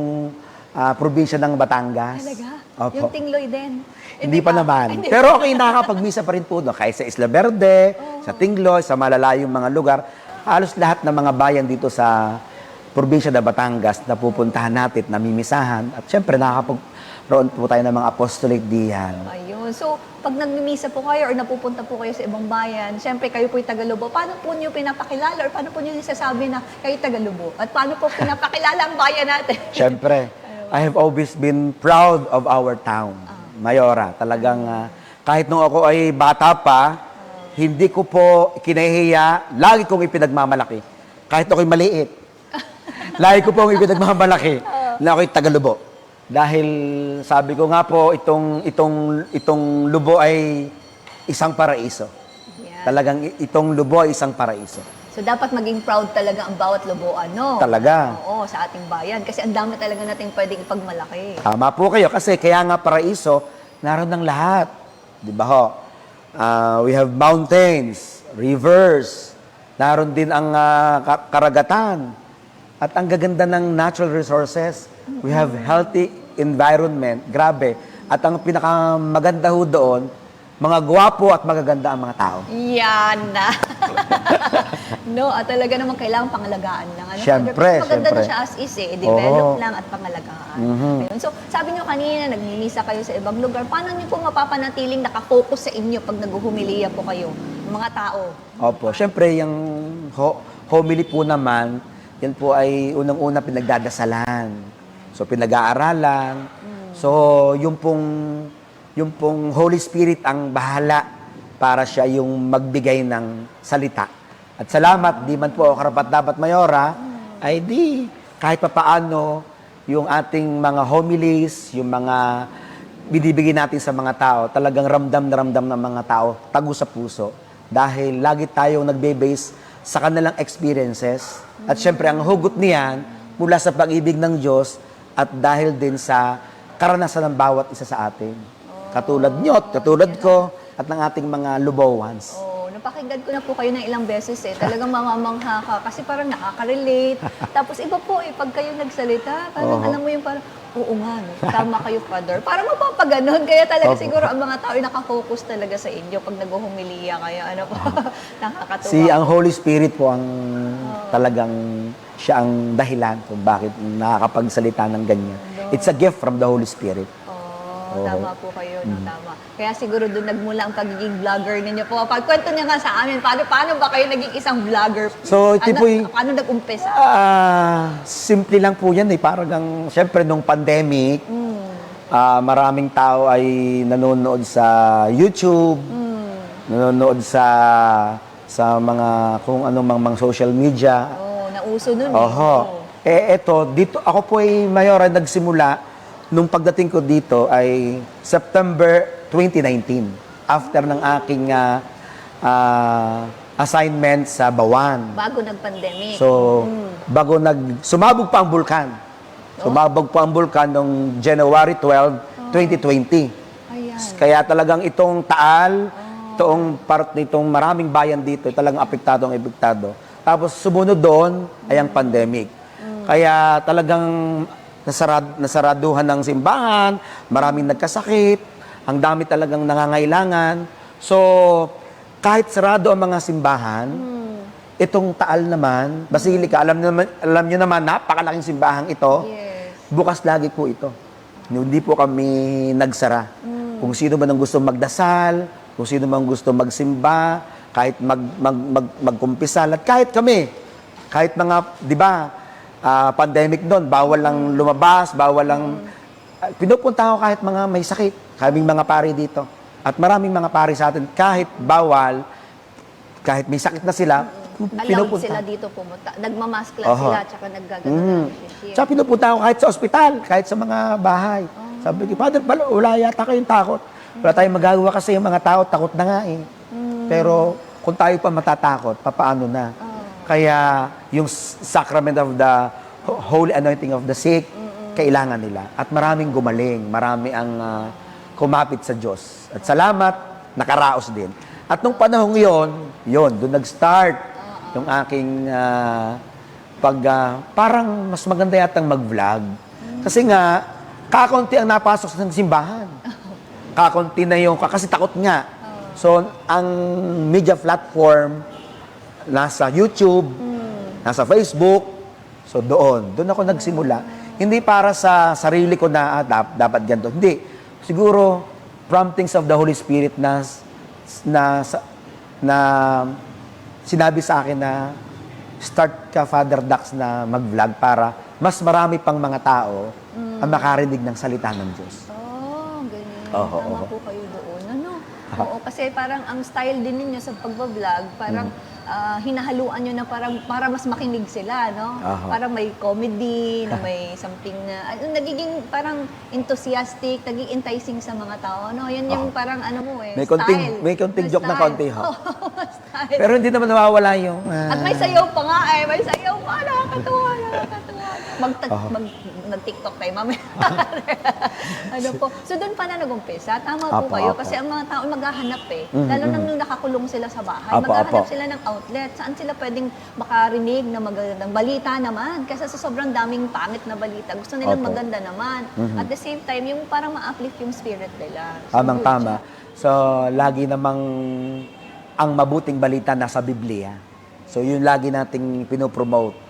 probinsya ng Batangas. Talaga? Opo. Yung Tingloy din? Hindi pa naman. Pero okay, nakakapagmisa pa rin po. No? Kahit sa Isla Verde, sa Tingloy, sa malalayong mga lugar, halos lahat ng mga bayan dito sa probinsya ng Batangas na pupuntahan natin, namimisahan. At syempre, nakakapagroon po tayo ng mga apostolic diyan. Ayun. So, pag nagmimisa po kayo or napupunta po kayo sa ibang bayan, syempre kayo po'y Tagalubo, paano po niyo pinapakilala or paano po niyo nasasabi na kayo Tagalubo? At paano po pinapakilala ang bayan natin? Syempre, I have always been proud of our town, Mayora. Talagang kahit nung ako ay bata pa, hindi ko po kinahihiya, lagi kong ipinagmamalaki. Kahit ako'y maliit, lagi ko pong ipinagmamalaki na ako'y Tagalubo. Dahil sabi ko nga po, itong Lubo ay isang paraiso. Yan. Talagang itong Lubo ay isang paraiso. So dapat maging proud talaga ang bawat Luboan, no? Talaga. Oo, sa ating bayan. Kasi ang dami talaga nating pwedeng ipagmalaki. Tama po kayo kasi kaya nga paraiso, naroon ng lahat. Di ba ho? We have mountains, rivers, naroon din ang karagatan. At ang gaganda ng natural resources. We have healthy environment. Grabe. At ang pinakamaganda ho doon, mga gwapo at magaganda ang mga tao. Yan na. No, at talaga naman kailangan pangalagaan lang. Ano? Siyempre, Maganda siyempre. na siya as is develop Oo. lang at pangalagaan. Ayun. So, sabi niyo kanina, nagmimisa kayo sa ibang lugar. Paano niyo po mapapanatiling nakafocus sa inyo pag naghuhumiliya po kayo? Mga tao. Opo. Siyempre, yung homily po naman, yan po ay unang-una pinagdadasalan. So, pinag-aaralan. So, yung pong Holy Spirit ang bahala para siya yung magbigay ng salita. At salamat, di man po ako karapat-dapat mayora, ay di kahit papaano yung ating mga homilies, yung mga binibigay natin sa mga tao, talagang ramdam na ramdam ng mga tao, tago sa puso. Dahil lagi tayong nagbe-base sa kanilang experiences. At syempre, ang hugot niyan mula sa pag-ibig ng Diyos at dahil din sa karanasan ng bawat isa sa atin. Katulad nyo at katulad ko at ng ating mga Lubowans. Oh, napakinggan ko na po kayo ng ilang beses Talagang mamamangha ka kasi parang nakaka-relate. Tapos iba po pag kayo nagsalita, parang alam mo yung parang, oo nga, no? Tama kayo, Father. Parang mapapaganon. Kaya talaga siguro ang mga tao ay nakafocus talaga sa inyo pag naghuhumiliya kayo. Ano po, nakakatuwa. Ang Holy Spirit po ang talagang siya ang dahilan kung bakit nakakapagsalita ng ganyan. It's a gift from the Holy Spirit. Tama po kayo, no? Tama. Kaya siguro doon nagmula ang pagiging vlogger ninyo po. Pagkwento niya nga sa amin, paano ba kayo naging isang vlogger? So, ito po paano nag-umpisa? Simple lang po yan syempre nung pandemic, maraming tao ay nanonood sa YouTube, nanonood sa mga kung anong mga social media. Nauso nun. Dito, ako po ay mayora nagsimula. Nung pagdating ko dito ay September 2019, after ng aking assignment sa Bawan. Bago nag-pandemic. So, sumabog pa ang bulkan. Sumabog pa ang bulkan noong January 12, 2020. Ayan. Kaya talagang itong Taal, itong part nitong maraming bayan dito, talagang apektado. Tapos sumunod doon ay ang pandemic. Kaya talagang nasaraduhan ng simbahan, maraming nagkasakit, ang dami talagang nangangailangan. So, kahit sarado ang mga simbahan, itong Taal naman, Basilica, alam nyo naman, napakalaking simbahan ito, bukas lagi po ito. Hindi po kami nagsara. Kung sino man ang gusto magdasal, kung sino man gusto magsimba, kahit magkumpisal, at kahit kami, kahit mga, di ba, pandemic doon, bawal lang lumabas, bawal lang, pinupunta ako kahit mga may sakit, kaming mga pari dito. At maraming mga pari sa atin, kahit bawal, kahit may sakit na sila, Allowed sila dito pumunta. Nagmamask lang sila, tsaka naggagano. Tsaka pinupunta ako kahit sa ospital, kahit sa mga bahay. Sabi ko, Father, wala yata kayong takot. Wala tayong magagawa kasi yung mga tao, takot na nga eh. Pero kung tayo pa matatakot, papaano na? Kaya yung sacrament of the holy anointing of the sick, kailangan nila. At maraming gumaling, marami ang kumapit sa Diyos. At salamat, nakaraos din. At nung panahon doon nag-start yung aking parang mas maganda yatang mag-vlog. Kasi nga, kakaunti ang napasok sa simbahan. Kakaunti na yung, kasi takot nga. So, ang media platform, nasa YouTube, nasa Facebook, so doon ako nagsimula. Hindi para sa sarili ko na dapat ganito. Hindi. Siguro, promptings of the Holy Spirit na sinabi sa akin na start ka, Father Dax, na mag-vlog para mas marami pang mga tao ang makarinig ng salita ng Diyos. Ganyan. Tama po kayo doon. Oo, kasi parang ang style din ninyo sa pag-vlog, parang hinahaluan nyo na para mas makinig sila, no? Aha. Para may comedy, na may something na, nagiging parang enthusiastic, nagiging enticing sa mga tao, no? Yan yung parang ano mo eh, style. May konting joke na Style. konti, ho. Style. Pero hindi naman nawawala yung... At may sayaw pa nga may sayaw pa, nakakatuwa. Mag-TikTok tayo mamaya. Ano po? So doon pa na nag-umpisa. Tama po kayo. Kasi ang mga tao maghahanap Lalo nang nakakulong sila sa bahay. Maghahanap sila ng outlet. Saan sila pwedeng makarinig na magandang balita naman. Kasi sa sobrang daming pangit na balita. Gusto nilang maganda naman. At the same time, yung parang ma-uplift yung spirit nila. So, Tama. So, lagi namang ang mabuting balita nasa Biblia. So, yun lagi nating pinopromote.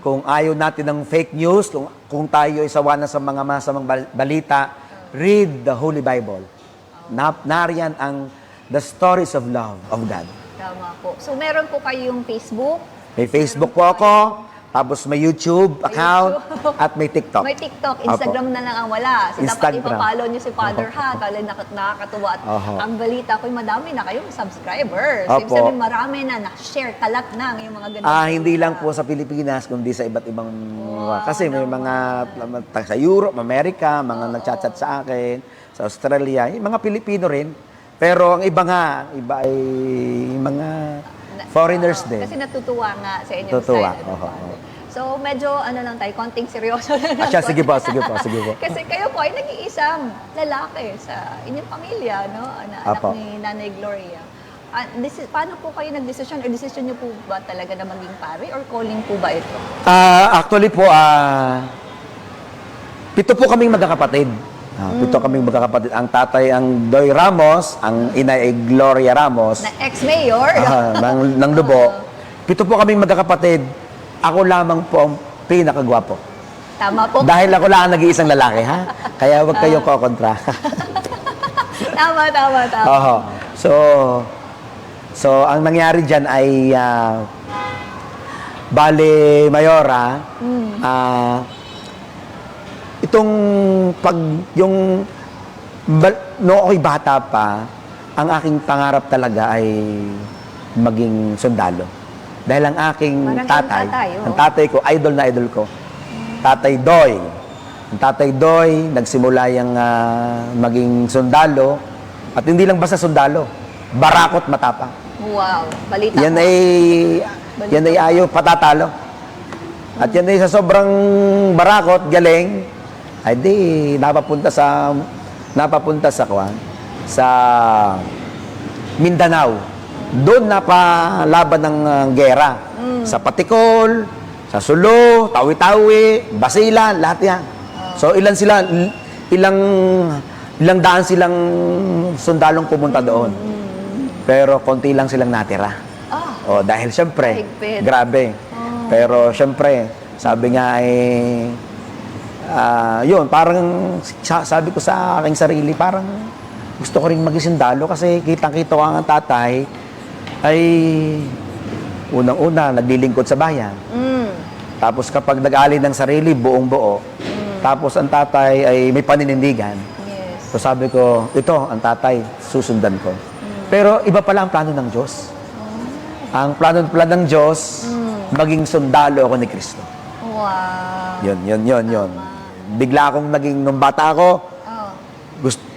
Kung ayaw natin ng fake news, kung tayo ay sawa na sa mga masamang balita, read the Holy Bible. Nariyan ang the stories of love of God. Tama po. So meron po kayong Facebook? May Facebook po ako, tapos may YouTube account, at may TikTok. May TikTok, Instagram na lang ang wala. So dapat Instagram. ipapollow nyo si Father Ha. Dahil nakakatuwa at ang balita ko'y madami na kayong subscribers. Ibig sabihin marami na na-share, kalat na yung mga ganun. Hindi lang po sa Pilipinas, kundi sa iba't ibang... kasi may mga sa Europe, Amerika, mga nagchat-chat sa akin, sa Australia, yung mga Pilipino rin. Pero ang iba ay mga foreigners din. Kasi natutuwa nga sa inyong Tutuwa. side. So medyo lang tayo, konting seryoso na lang. Sige po. Kasi kayo po ay nag-iisang lalaki sa inyong pamilya, no? Anak ni Nanay Gloria. Paano po kayo nag-desisyon? Or decision niyo po ba talaga na maging pare? Or calling po ba ito? Actually po, 7 po kaming magkakapatid. 7 kaming magkakapatid. Ang tatay ang Doy Ramos, ang ina ay Gloria Ramos. Na ex-mayor? ng Lubo. 7 po kaming magkakapatid. Ako lamang po ang pinakagwapo. Tama po. Dahil ako lang ang nag-iisang lalaki, ha? Kaya huwag kayong kokontra. Tama. Oho. So, ang nangyari dyan ay bale Mayora, itong noong ako'y bata pa, ang aking pangarap talaga ay maging sundalo. Dahil ang aking ang tatay ko, idol na idol ko, Tatay Doy. Ang Tatay Doy, nagsimula yung maging sundalo, at hindi lang basta sundalo, barakot matapang. Wow, balita Yan ko. yan ay ayaw patatalo. At yan ay sa sobrang barakot, galing, ay di napapunta sa Mindanao. Doon napalaban ng gera. Sa Patikol, sa Sulu, Tawi-Tawi, Basilan, lahat yan. So ilang daan silang sundalong pumunta doon. Pero konti lang silang natira. Dahil syempre, grabe. Pero syempre, sabi nga yun, parang sabi ko sa aking sarili, parang gusto ko rin maging sundalo kasi kitang-kita ko ang tatay ay unang-una naglilingkod sa bayan. Tapos kapag nag-alin ng sarili, buong-buo. Tapos ang tatay ay may paninindigan. Yes. So sabi ko, ito ang tatay, susundan ko. Pero iba pala ang plano ng Diyos. Ang plano ng Diyos, maging sundalo ako ni Kristo. Wow. Yun. Bigla akong naging, nung bata ako,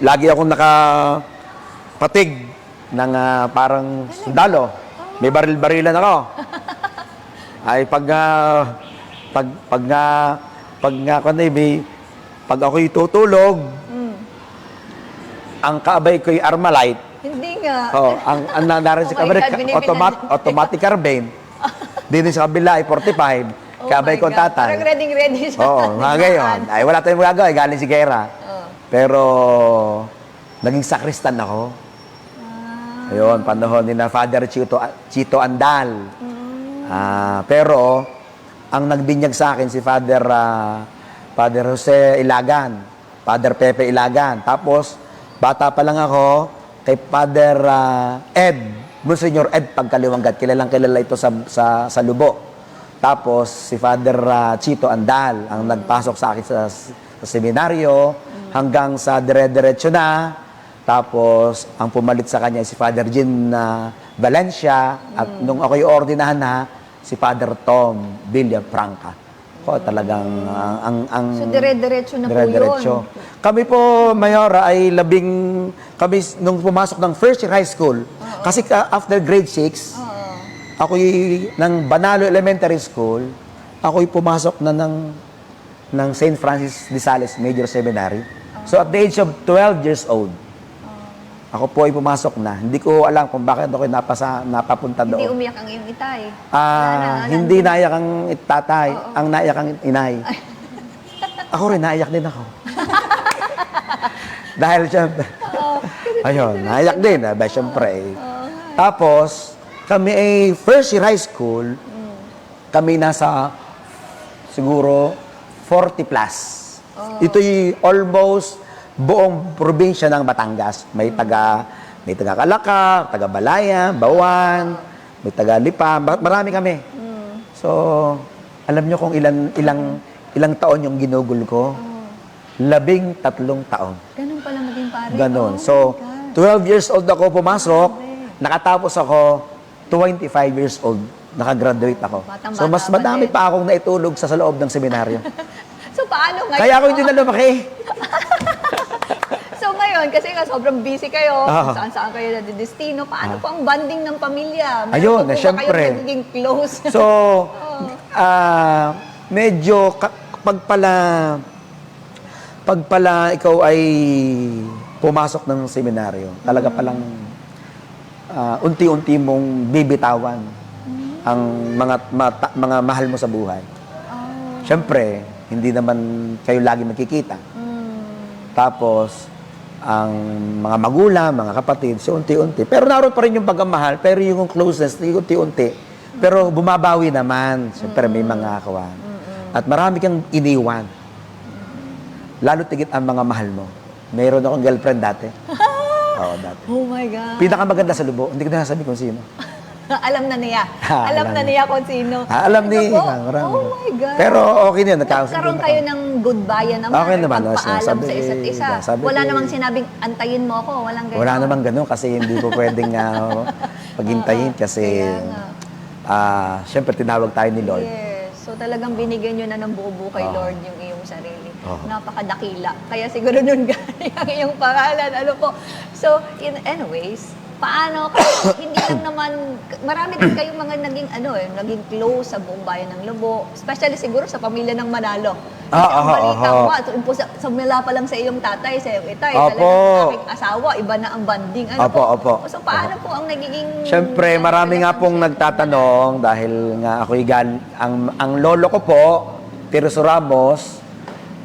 lagi akong nakapatig ng parang sundalo. May baril-barilan ako. Ay pag ako'y tutulog, ang kaabay ko'y Armalite. Hindi nga. Ang narin sa Oh my kaabay, God, automatic carbine. Din sa kabila ay 45. Kaabay ko tatay. Parang ready siya. Mga gayon. Ay, wala tayong magagawa. Galing si Gera. Pero, naging sakristan ako. Ayun, panahon ni na Father Chito Andal. Pero, ang nagbinyag sa akin si Father Jose Ilagan, Father Pepe Ilagan. Tapos, bata pa lang ako, kay Father Monsignor Ed Pagkaliwanggat. Kilalang-kilala ito sa Lubo. Tapos, si Father Chito Andal, ang nagpasok sa akin sa seminaryo, hanggang sa dire-diretso na. Tapos, ang pumalit sa kanya si Father Jean Valencia, at nung ako'y ordinahan na, si Father Tom Villafranca. Ako talagang So, dire-diretso na po dire-diretso. yun. Kami po, Mayora, ay kami nung pumasok ng first year high school, kasi after grade 6, ako'y ng Banalo Elementary School, ako'y pumasok na ng St. Francis de Sales Major Seminary. So at the age of 12 years old, ako po ay pumasok na. Hindi ko alam kung bakit ako napapunta doon. Hindi umiyak ang iyong itay. Hindi naiyak ang tatay, ang naiyak ang inay. Ako rin, naiyak din ako. Dahil siyempre, ayun, naiyak din, siyempre. Tapos, kami ay first year high school, kami nasa siguro 40 plus. Ito'y almost buong probinsya ng Batangas. May taga Calaca, taga Balaya, Bawan, may taga Lipa, marami kami. So, alam nyo kung ilang taon yung ginugol ko? 13 taon. Ganun pala maging pare. Ganon. Oh So, my God. 12 years old ako pumasok, nakatapos ako 25 years old, nakagraduate ako. Batang-bata So, mas pa madami din. pa akong naitulog sa loob ng seminaryo. So, paano ngayon? Kaya ako hindi na lumaki. So, ngayon, kasi nga sobrang busy kayo, Ah. saan-saan kayo nadidestino, paano po ang bonding ng pamilya? Meron Ayun, po ba syempre. kayong nagiging close? So, medyo pag pala ikaw ay pumasok ng seminaryo, talaga palang unti-unti mong bibitawan ang mga mahal mo sa buhay. Siyempre, hindi naman kayo lagi magkikita. Tapos, ang mga magulang, mga kapatid, so unti-unti. Pero naroon pa rin yung pagmamahal, pero yung closeness, unti-unti. Pero bumabawi naman. Siyempre, may mga kawan. At marami kang iniwan. Lalo tigit ang mga mahal mo. Mayroon akong girlfriend dati. Oo, dati. Oh my God. Pinakamaganda sa Lubo. Hindi ko na sabi kung sino. Alam na niya. alam Alam na niya kung sino. Alam ni... Ano po? marami. Oh my God. Pero okay na yun. Nagkaroon kayo ng goodbye naman. Okay or naman, pagpaalam sabi- sa isa't isa. sabi Wala ko- namang sinabing, antayin mo ako. Walang ganyan. Wala namang ganun kasi hindi ko pwedeng paghintayin kasi syempre tinawag tayo ni Lord. Yes. So talagang binigyan nyo na ng buo-buo kay Lord yung iyong sarili. Oo. Napakadakila. Kaya siguro nun galing ang iyong pangalan. Ano po? So, anyways, paano kayo, hindi lang naman, marami din kayong mga naging close sa buong bayan ng Lobo. Especially siguro sa pamilya ng Manalo. Kasi ang balita ko, sa mula pa lang sa iyong tatay, sa iyong itay, Opo. talagang aking asawa, iba na ang banding. Ano Opo, po? opo. So, paano po ang nagiging... Siyempre, marami nga pong nagtatanong dahil nga ako'y ang lolo ko po, Tirso Ramos,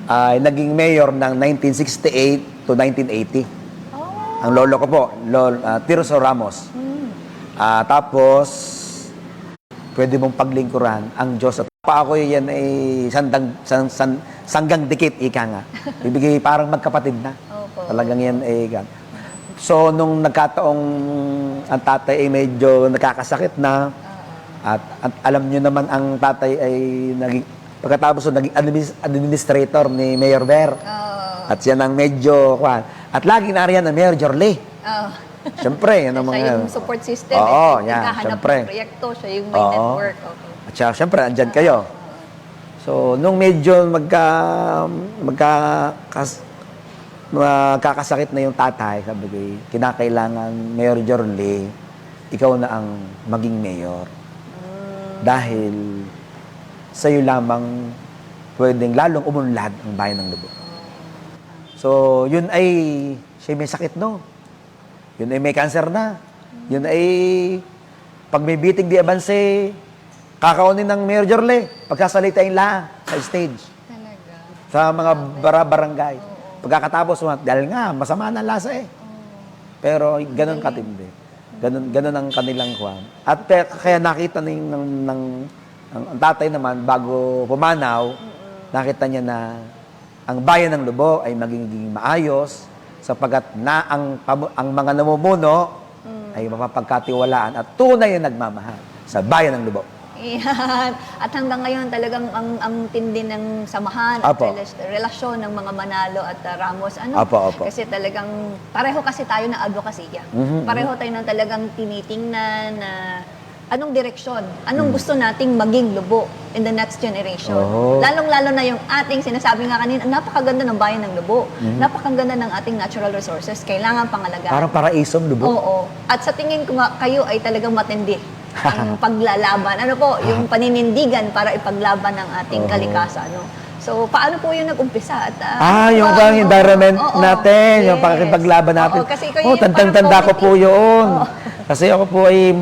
ay naging mayor ng 1968 to 1980. Ang lolo ko po, Tirso Ramos. Tapos, pwede mong paglingkuran ang Diyos. At pa ako yan ay sanggang dikit, ika nga. Ibigay parang magkapatid na. Opo. Talagang yan ay So, nung nagkataong ang tatay ay medyo nakakasakit na, at alam nyo naman ang tatay ay pagkatapos naging administrator ni Mayor Ver. At yan ang medyo, at lagi nariyan ang Mayor Jorle. Siyempre, yan ang mga... Siya yung support system. Oo, yan, naghahanap siyempre. ng proyekto. Siya yung may Oo. network. Okay. At siya, siyempre, andyan kayo. So, nung medyo magkakasakit na yung tatay, sabi ko, kinakailangan, Mayor Jorle, ikaw na ang maging mayor. Dahil sa'yo lamang pwedeng lalong umunlad ang bayan ng Lobo. So, yun ay, siya may sakit, no? Yun ay may cancer na. Yun ay, pag may biting di abanse, kakaunin ng Mayor Jorle, pagkasalitain la sa stage. Talaga. Sa mga barangay. Pagkakatapos, dahil nga, masama na lasa eh. Pero ganun katindi. Ganun ang kanilang kwan. At kaya nakita ng tatay naman, bago pumanaw, nakita niya na ang bayan ng Lobo ay magiging maayos sapagkat ang mga namumuno ay mapapagkatiwalaan at tunay na nagmamahal sa bayan ng Lobo. Yan. At hanggang ngayon talagang ang tindi ng samahan Apo. at relasyon ng mga Manalo at Ramos. Ano? Apo. Kasi talagang pareho kasi tayo na advocacy. Pareho tayo na talagang tinitingnan na anong direksyon, anong gusto nating maging Lubo in the next generation. Lalong-lalo na yung ating sinasabi nga kanina, napakaganda ng bayan ng Lubo. Napakaganda ng ating natural resources. Kailangan pangalagaan. Parang paraisong Lubo. Oo. At sa tingin ko nga, kayo ay talagang matindi ang paglalaban. Ano po, yung paninindigan para ipaglaban ng ating kalikasan. No? So, paano po yung nag-umpisa? At, Yung environment natin, yung pakikipaglaban natin. Oo, kasi kayo yung tandang-tanda ko parang po yun. Kasi ako po ay,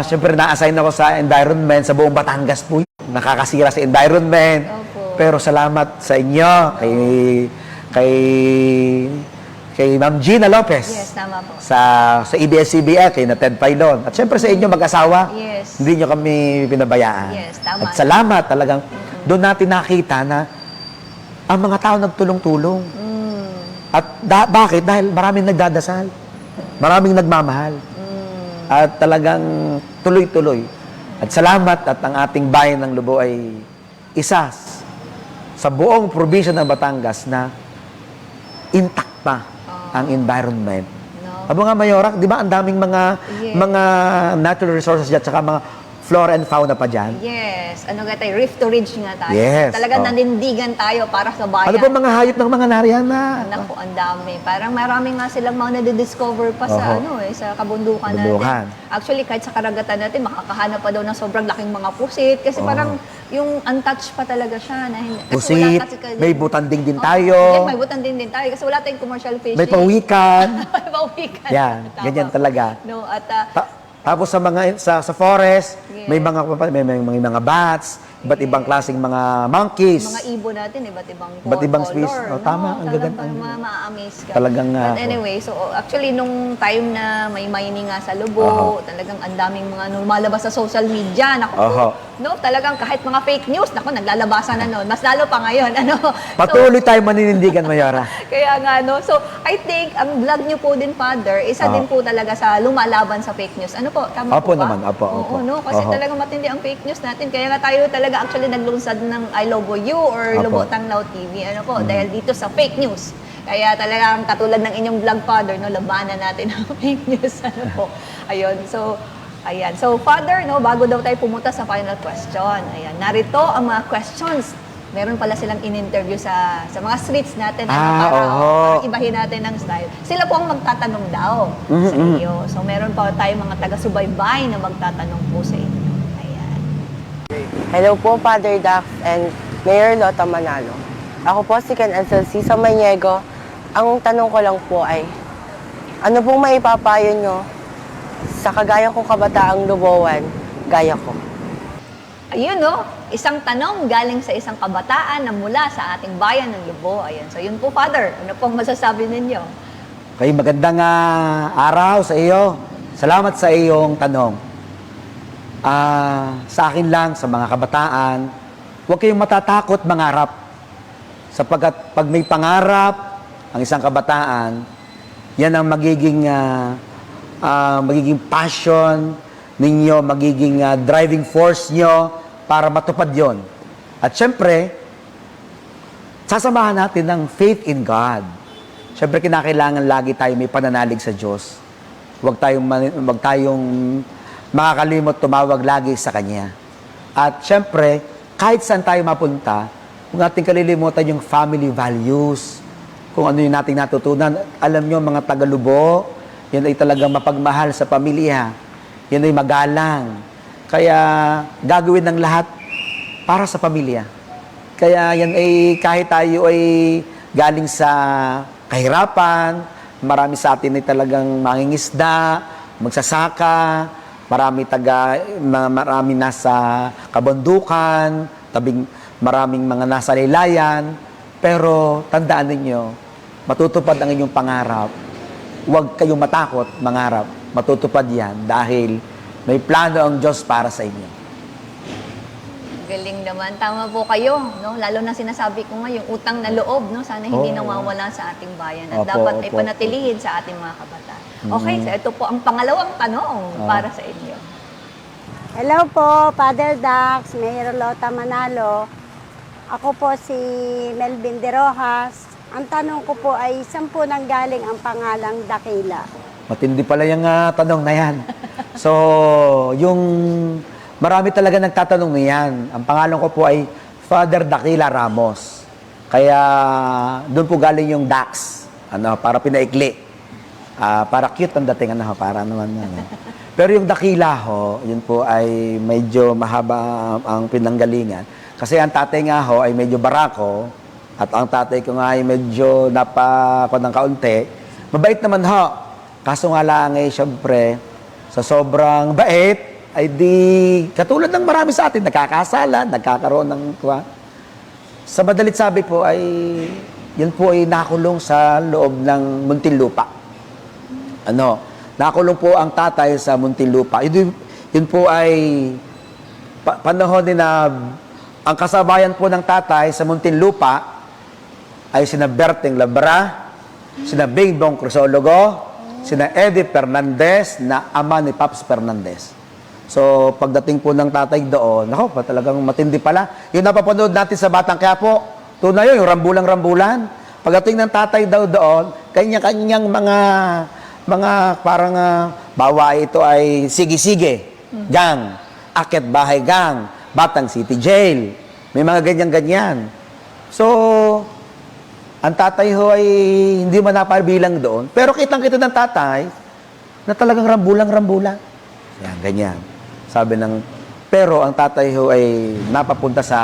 siyempre na-assign ako sa environment, sa buong Batangas po. Nakakasira sa environment. Pero salamat sa inyo, kay Ma'am Gina Lopez. Yes, tama po. Sa ABS-CBN, kay na Ted Pailon. At siyempre sa inyo mag-asawa, Yes. hindi nyo kami pinabayaan. Yes, tama. At salamat talagang, doon natin nakita na ang mga tao nagtulong-tulong. At bakit? Dahil maraming nagdadasal. Maraming nagmamahal. At talagang tuloy-tuloy. At salamat at ang ating bayan ng Lubo ay isa sa buong probinsya ng Batangas na intact pa ang environment. Abo nga, Mayora, di ba ang daming mga natural resources dyan, tsaka mga flora and fauna pa dyan? Yes. Ano nga tayo? Rift to ridge nga tayo. Yes. Talagang nanindigan tayo para sa bayan. Ano ba mga hayop ng mga nariyan na? Naku, ang dami. Parang marami nga silang mga nadidiscover pa sa sa kabundukan natin. Actually, kahit sa karagatan natin, makakahanap pa daw ng sobrang laking mga pusit. Kasi parang yung untouched pa talaga siya. Na, Pusit, may butanding din tayo. Yes, may butanding din tayo. Kasi wala tayong commercial fishing. May pawikan. May pawikan. Yan, Tama. ganyan talaga. No, at Tapos sa forest, may mga bats, iba't ibang klaseng mga monkeys. mga ibon natin, iba't ibang species. color. Tama, ang gaganda. Ma-amaze ka. Talagang, But anyway, so actually, nung time na may mining nga sa Lubo, talagang ang daming mga lumalabas sa social media. Naku po, no, talagang kahit mga fake news, naku, naglalabasan na noon. Mas lalo pa ngayon. Ano? Patuloy tayo maninindigan, Mayora. Kaya nga, no? So, I think, ang vlog niyo po din, Father, isa din po talaga sa lumalaban sa fake news. Ano po? Tama Opo po ba? naman, opo. Oo, no? Kasi talagang matindi ang fake news natin. Kaya nga tayo talaga actually naglunsad ng I Lobo You or Lobo Tanglaw TV. Ano po? Dahil dito sa fake news. Kaya talagang katulad ng inyong vlog, Father, no? Labanan natin ang fake news. Ano po? Ayun. So, ayan. So, Father, no? Bago daw tayo pumunta sa final question. Ayan. Narito ang mga questions. Meron pala silang in-interview sa mga streets natin para ibahin natin ng style. Sila po ang magtatanong daw sa iyo. So meron pa tayong mga taga-subaybay na magtatanong po sa inyo. Ayan. Hello po, Father Dax and Mayor Lota Manalo. Ako po si Ken SLC sa Mayniego. Ang tanong ko lang po ay, ano pong maipapayo nyo sa kagaya kong kabataang Lubowan, gaya ko? Ayun, no? Isang tanong galing sa isang kabataan na mula sa ating bayan ng Lubo. Ayan. So, yun po, Father. Ano pong masasabi ninyo? Okay, magandang araw sa iyo. Salamat sa iyong tanong. Sa akin lang, sa mga kabataan, huwag kayong matatakot mangarap. Sapagkat pag may pangarap ang isang kabataan, yan ang magiging passion ninyo, magiging driving force nyo para matupad yon. At syempre, sasamahan natin ng faith in God. Syempre, kinakailangan lagi tayo may pananalig sa Diyos. Huwag tayong makakalimot tumawag lagi sa Kanya. At syempre, kahit saan tayo mapunta, huwag natin kalilimutan yung family values. Kung ano yung nating natutunan. Alam nyo, mga Tagalubo, yan ay talagang mapagmahal sa pamilya. Yan ay magalang. Kaya gagawin ng lahat para sa pamilya. Kaya yan ay kahit tayo ay galing sa kahirapan, marami sa atin ay talagang mangingisda, magsasaka, marami nasa kabundukan, maraming mga nasa laylayan. Pero tandaan ninyo, matutupad ang inyong pangarap. Huwag kayong matakot mangarap. Matutupad yan dahil may plano ang Diyos para sa inyo. Galing naman. Tama po kayo, no? Lalo na sinasabi ko nga, yung utang na loob, no? Sana hindi nawawala sa ating bayan. At dapat ay panatilihin sa ating mga kabataan. Okay, so ito po ang pangalawang tanong para sa inyo. Hello po, Father Dax, Mayor Lota Manalo. Ako po si Melvin De Rojas. Ang tanong ko po ay, saan po nanggaling ang pangalang Dakila? Matindi pala yung tanong na yan. So, yung marami talaga nagtatanong niyan. Ang pangalan ko po ay Father Dakila Ramos. Kaya doon po galing yung Dax. Para pinaikli. Para cute ang dating, para naman. Pero yung Dakila ho, yun po ay medyo mahaba ang pinanggalingan. Kasi ang tatay nga ho ay medyo barako. At ang tatay ko nga ay medyo napakon ng kaunti. Mabait naman ho. Kaso nga lang syempre, sa sobrang bait, ay di, katulad ng marami sa atin, nagkakasalan, nagkakaroon ng, sa madalit sabi po ay, yun po ay nakulong sa loob ng Muntinlupa. Nakulong po ang tatay sa Muntinlupa. Yun po ay, panahon din na, ang kasabayan po ng tatay sa Muntinlupa, ay sina Berting Labra, sina Bingbong Crisologo, sina Eddie Fernandez na ama ni Paps Fernandez. So, pagdating po ng tatay doon, talagang matindi pala. Yung napapanood natin sa Batang Quiapo, tunay yun, yung rambulang-rambulan. Pagdating ng tatay daw doon, kanya-kanyang mga parang bawa ito ay sige-sige, gang, Akit Bahay Gang, Batang City Jail. May mga ganyan-ganyan. So, ang tatay ho ay hindi man napabilang doon. Pero kitang-kita ng tatay na talagang rambulang-rambulang. Yan, ganyan. Sabi ng, pero ang tatay ho ay napapunta sa,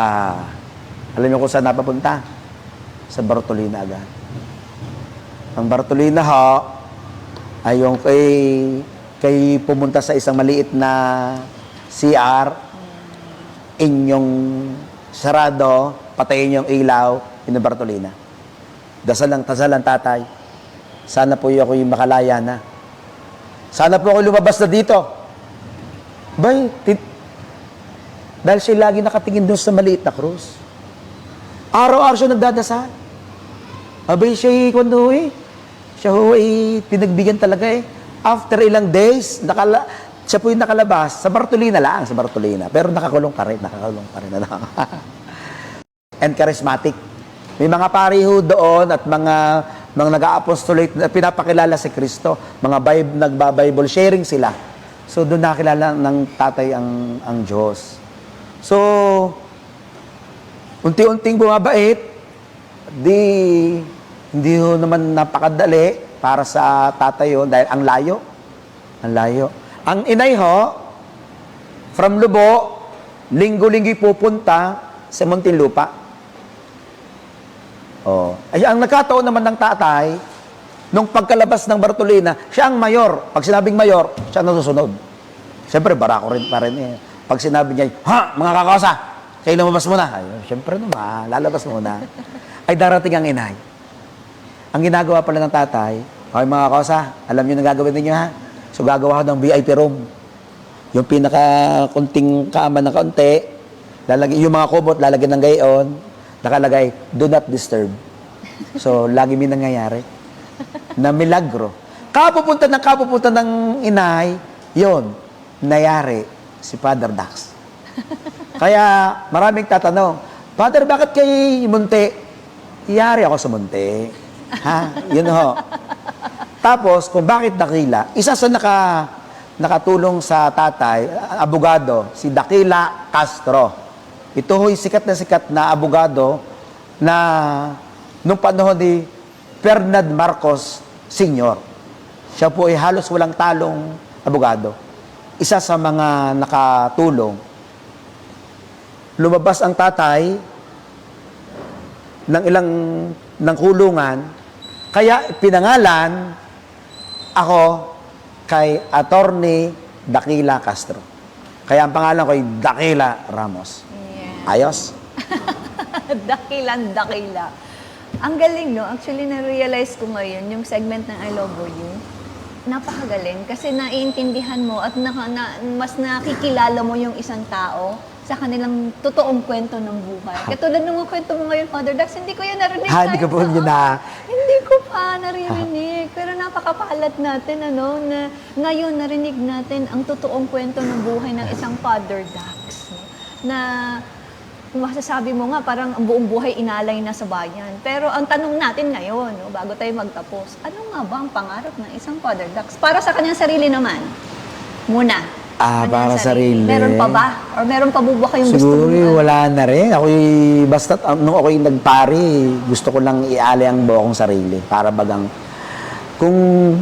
alam niyo kung saan napapunta? Sa Bartolina agad. Ang Bartolina ho, ay yung kay pumunta sa isang maliit na CR, inyong sarado, patayin yung ilaw, in Bartolina. Dasal ang tatay. Sana po ako yung makalaya na. Sana po ako lumabas na dito. Dahil siya lagi nakatingin doon sa maliit na krus. Araw-araw siya nagdadasal. Siya pinagbigyan talaga After ilang days, siya po yung nakalabas. Sa Bartolina lang, sa Bartolina. Pero nakakulong pa rin. And charismatic. May mga pariho doon at mga nag-a-apostolate na pinapakilala si Kristo. Mga nagba-Bible sharing sila. So, doon nakilala ng tatay ang Diyos. So, unti-unting bumabait, hindi ho naman napakadali para sa tatay yun dahil ang layo. Ang inay ho, from Lubo, linggo-linggo pupunta sa Muntinlupa. Ang nagkataon naman ng tatay, nung pagkalabas ng Bartolina, siya ang mayor. Pag sinabing mayor, siya nasusunod. Siyempre, barako rin pa rin Pag sinabi niya, mga kakosa, kayo lumabas muna. Siyempre naman, lalabas muna. Ay darating ang inay. Ang ginagawa pala ng tatay, mga kakosa, alam niyo na gagawin ninyo So, gagawa ko ng VIP room. Yung pinaka-kunting kama na kaunti, yung mga kubot, lalagyan ng gayon, nakalagay, do not disturb. So, lagi may nangyayari. Na milagro. Kapupunta ng inay, yon nayari si Father Dax. Kaya, maraming tatanong, Father, bakit kay Munti? Iyari ako sa Munti. Yun ho. Tapos, kung bakit Dakila, isa sa nakatulong sa tatay, abogado, si Dakila Castro. Ito ho'y sikat na abogado na nung panahon ni Ferdinand Marcos Sr. Siya po ay halos walang talong abogado. Isa sa mga nakatulong. Lumabas ang tatay ng kulungan, kaya pinangalan ako kay Attorney Dakila Castro. Kaya ang pangalan ko ay Dakila Ramos. Ayos? Dakila. Ang galing, no? Actually, na-realize ko ngayon, yung segment ng I Love You, napakagaling. Kasi naiintindihan mo at mas nakikilala mo yung isang tao sa kanilang totoong kwento ng buhay. Katulad ng mga kwento mo ngayon, Father Dax, hindi ko yun narinig. Hindi ko po yun na. Hindi ko pa. ka naririnig. Pero napakapalad natin, ano, na ngayon narinig natin ang totoong kwento ng buhay ng isang father ducks. No? Na kung masasabi mo nga, parang ang buong buhay inalay na sa bayan. Pero ang tanong natin ngayon, no, bago tayo magtapos, ano nga ba ang pangarap ng isang father ducks? Para sa kanyang sarili naman. Muna. Para sarili. Meron pa ba? Or meron pa ba kayong gusto Siguro mo? wala na rin. Basta nung ako'y nagpari, gusto ko lang ialay ang buo kong sarili. Para bagang, kung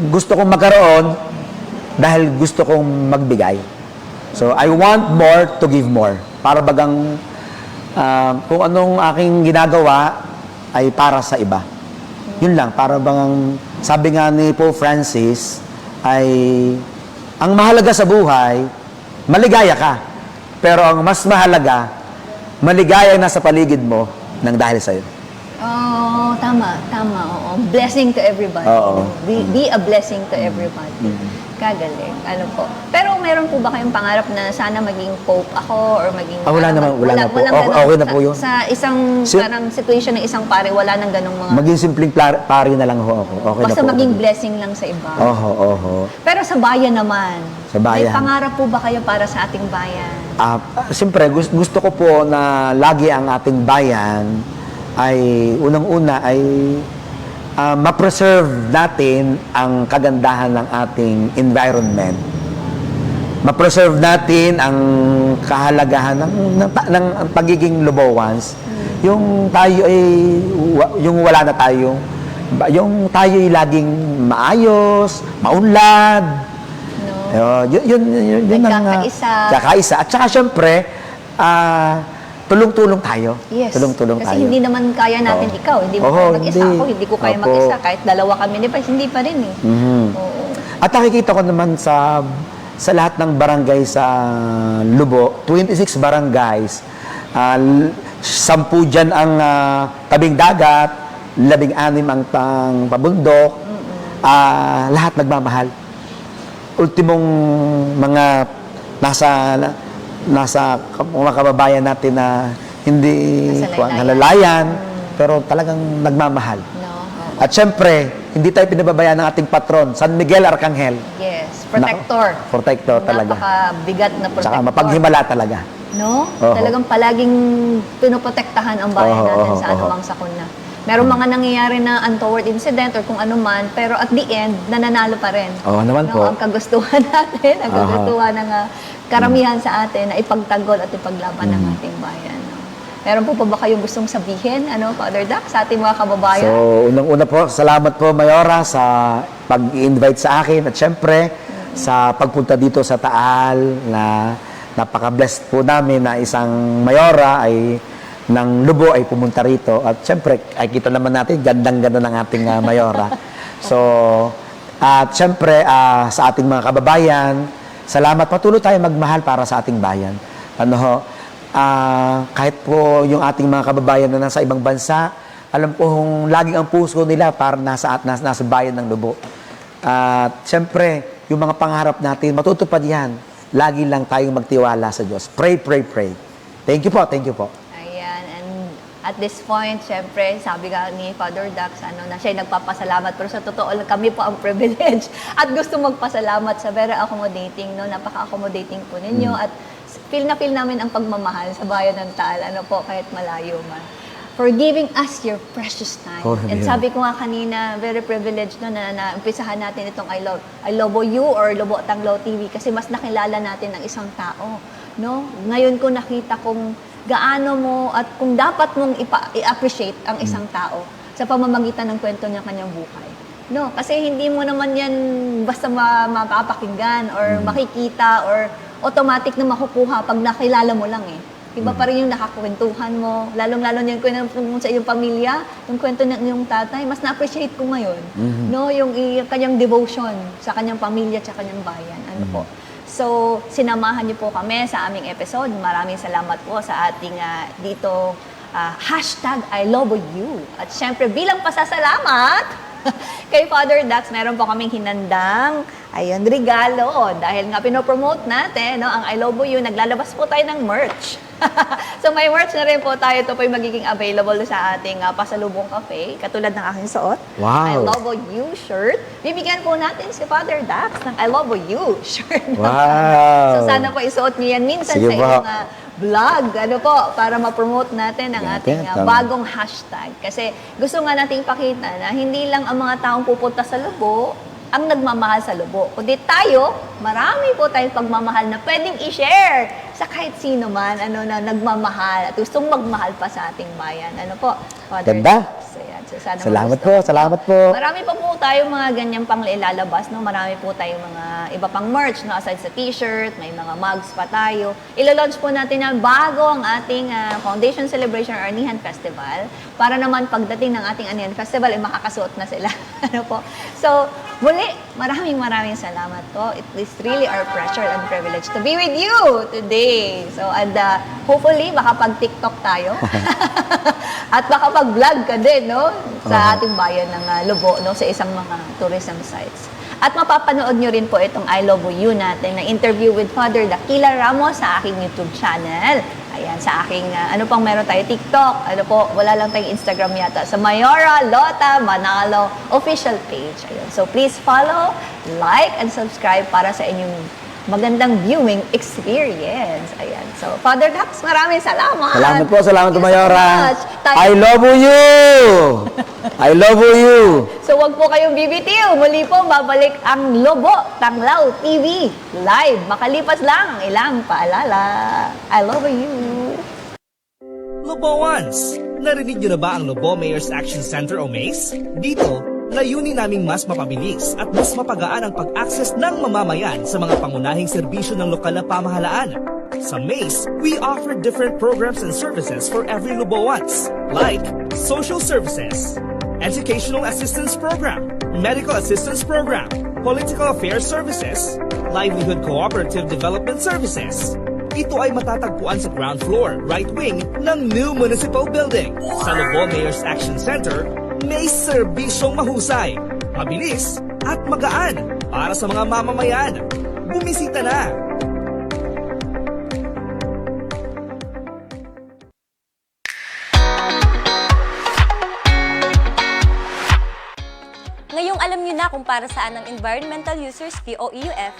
gusto kong magkaroon, dahil gusto kong magbigay. So, I want more to give more. Para bagang, kung anong aking ginagawa, ay para sa iba. Yun lang, para bagang, sabi nga ni Pope Francis, ay, ang mahalaga sa buhay, maligaya ka. Pero ang mas mahalaga, maligaya na sa paligid mo nang dahil sa'yo. Oh, tama. Oo. Blessing to everybody. Oo. Be a blessing to everybody. Kagaling. Ano po. Pero meron po ba kayong pangarap na sana maging pope ako or maging... Wala naman, wala na po. Okay na po yun. Sa isang parang situation ng isang pare, wala nang ganong mga... Maging simpleng pari na lang ho ako. Okay basta na po. maging blessing lang sa iba. Oho. Pero sa bayan naman, Sa bayan. may pangarap po ba kayo para sa ating bayan? Siyempre, gusto ko po na lagi ang ating bayan ay unang-una ay ma-preserve natin ang kagandahan ng ating environment. Ma-preserve natin ang kahalagahan ng pagiging Lubowans. Yung tayo ay, yung wala na tayo, yung tayo ay laging maayos, maunlad. No. Yun ang kakaisa. At saka syempre, tulong-tulong tayo. Yes. Tulong-tulong Kasi tayo. hindi naman kaya natin ikaw. Hindi mo kaya mag-isa. Ako, hindi ko kaya mag-isa. Kahit dalawa kami, hindi pa rin eh. Oo. At nakikita ko naman sa lahat ng barangay sa Lubo, 26 barangays, 10 dyan ang tabing dagat, 16 ang pabundok, lahat nagmamahal. Ultimong mga nasa mga kababayan natin na hindi nalalayan, pero talagang nagmamahal. At syempre, hindi tayo pinababayaan ng ating patron, San Miguel Arcangel. Yes, protector. Protector talaga. Napakabigat na protector. Saka mapaghimala talaga. No? Talagang palaging pinoprotektahan ang bayan natin sa anumang sakuna. Merong mga nangyayari na untoward incident or kung ano man, pero at the end, nananalo pa rin. Naman po. Ang kagustuhan natin, ang kagustuhan ng karamihan sa atin na ipagtanggol at ipaglaban ng ating bayan. No? Meron po pa ba kayong gustong sabihin, Father Duck, sa ating mga kababayan? So, unang-una po, salamat po, Mayora, sa pag-invite sa akin at syempre, sa pagpunta dito sa Taal na napaka-blessed po namin na isang Mayora ay ng Lubo ay pumunta rito. At syempre, ay kita naman natin, gandang-ganda ng ating Mayora. So, at syempre, sa ating mga kababayan, salamat. Patuloy tayo magmahal para sa ating bayan. Kahit po yung ating mga kababayan na nasa ibang bansa, alam ko laging ang puso nila para nasa bayan ng Lubo. At syempre, yung mga pangarap natin, matutupad yan. Lagi lang tayong magtiwala sa Diyos. Pray, pray, pray. Thank you po, thank you po. At this point, syempre, sabi nga ni Father Dax, na siya nagpapasalamat. Pero sa totoo lang, kami po ang privilege at gusto magpasalamat sa very accommodating, napaka-accommodating po ninyo. At feel na feel namin ang pagmamahal sa bayan ng Taal, kahit malayo man. For giving us your precious time. And sabi ko nga kanina, very privileged na umpisahan natin itong I Love You or Lobo Tanglaw TV kasi mas nakilala natin ang isang tao. No? Ngayon ko nakita kung gaano mo at kung dapat mong i-appreciate ang isang tao sa pamamagitan ng kwento niya kanyang buhay. No, kasi hindi mo naman yan basta mapapakinggan or makikita or automatic na makukuha pag nakilala mo lang eh. Iba pa rin yung nakakwentuhan mo, lalong-lalo yung kwento mo sa iyong pamilya, yung kwento ng iyong tatay, mas na-appreciate ko ngayon. No, yung kanyang devotion sa kanyang pamilya at sa kanyang bayan. Po. So, sinamahan niyo po kami sa aming episode. Maraming salamat po sa ating dito #I Love You. At syempre, bilang pasasalamat kay Father Dax, meron po kaming hinandang Ayun, regalo. Dahil nga pinopromote natin, no, ang I Love You, naglalabas po tayo ng merch. So may merch na rin po tayo. Ito po yung magiging available sa ating Pasalubong Cafe. Katulad ng aking suot. Wow. I Love You shirt. Bibigyan po natin si Father Dax ng I Love You shirt. Wow. So sana po isuot niyo yan minsan Sige sa po. inyong vlog. Ano po, para ma-promote natin ang ating Tama. bagong hashtag. Kasi gusto nga nating pakita na hindi lang ang mga taong pupunta sa Lubo ang nagmamahal sa Lubo. Kundi tayo, marami po tayong pagmamahal na pwedeng i-share sa kahit sino man na nagmamahal at gustong magmahal pa sa ating bayan. Ano po? Father Ganda. Dax, ayan. So, sana Salamat magustuhan po, salamat po. Marami pa po tayong mga ganyan pang ilalabas, no? Marami po tayong mga iba pang merch, no? Aside sa t-shirt, may mga mugs pa tayo. Ilo-launch po natin na bago ang ating Foundation Celebration or Anihan Festival para naman pagdating ng ating Anihan Festival, makakasuot na sila. Ano po? So, muli, maraming salamat po. It is really our pleasure and privilege to be with you today. So, and hopefully, baka pag-TikTok tayo. At baka pag-vlog ka din, no? Sa ating bayan ng Lubo, no? Sa isang mga tourism sites. At mapapanood nyo rin po itong I Love You natin na interview with Father Dakila Ramos sa aking YouTube channel. Ayan, sa aking, ano pang meron tayo, TikTok. Ano po, wala lang tayong Instagram yata. Sa Mayora Lota Manalo official page. Ayan. So please follow, like, and subscribe para sa inyong magandang viewing experience. Ayan. So, Father Dax, maraming salamat. Salamat po, salamat Thank you Mayora. so much. I love you! I love you! So, wag po kayong bibitiw. Muli po, babalik ang Lobo Tanglaw TV live. Makalipas lang ang ilang paalala. I love you. Loboans! Narinig niyo na ba ang Lobo Mayor's Action Center o MACE? Dito, layunin naming mas mapabilis at mas mapagaan ang pag-access ng mamamayan sa mga pangunahing serbisyo ng lokal na pamahalaan. Sa MACE, we offer different programs and services for every Luboans, like social services, educational assistance program, medical assistance program, political affairs services, livelihood cooperative development services. Ito ay matatagpuan sa ground floor, right wing ng new municipal building. Sa Lobo Mayor's Action Center, may serbisyong mahusay, mabilis at magaan para sa mga mamamayan. Bumisita na! Ngayong alam niyo na kung para saan ang Environmental Users Fee o EUF,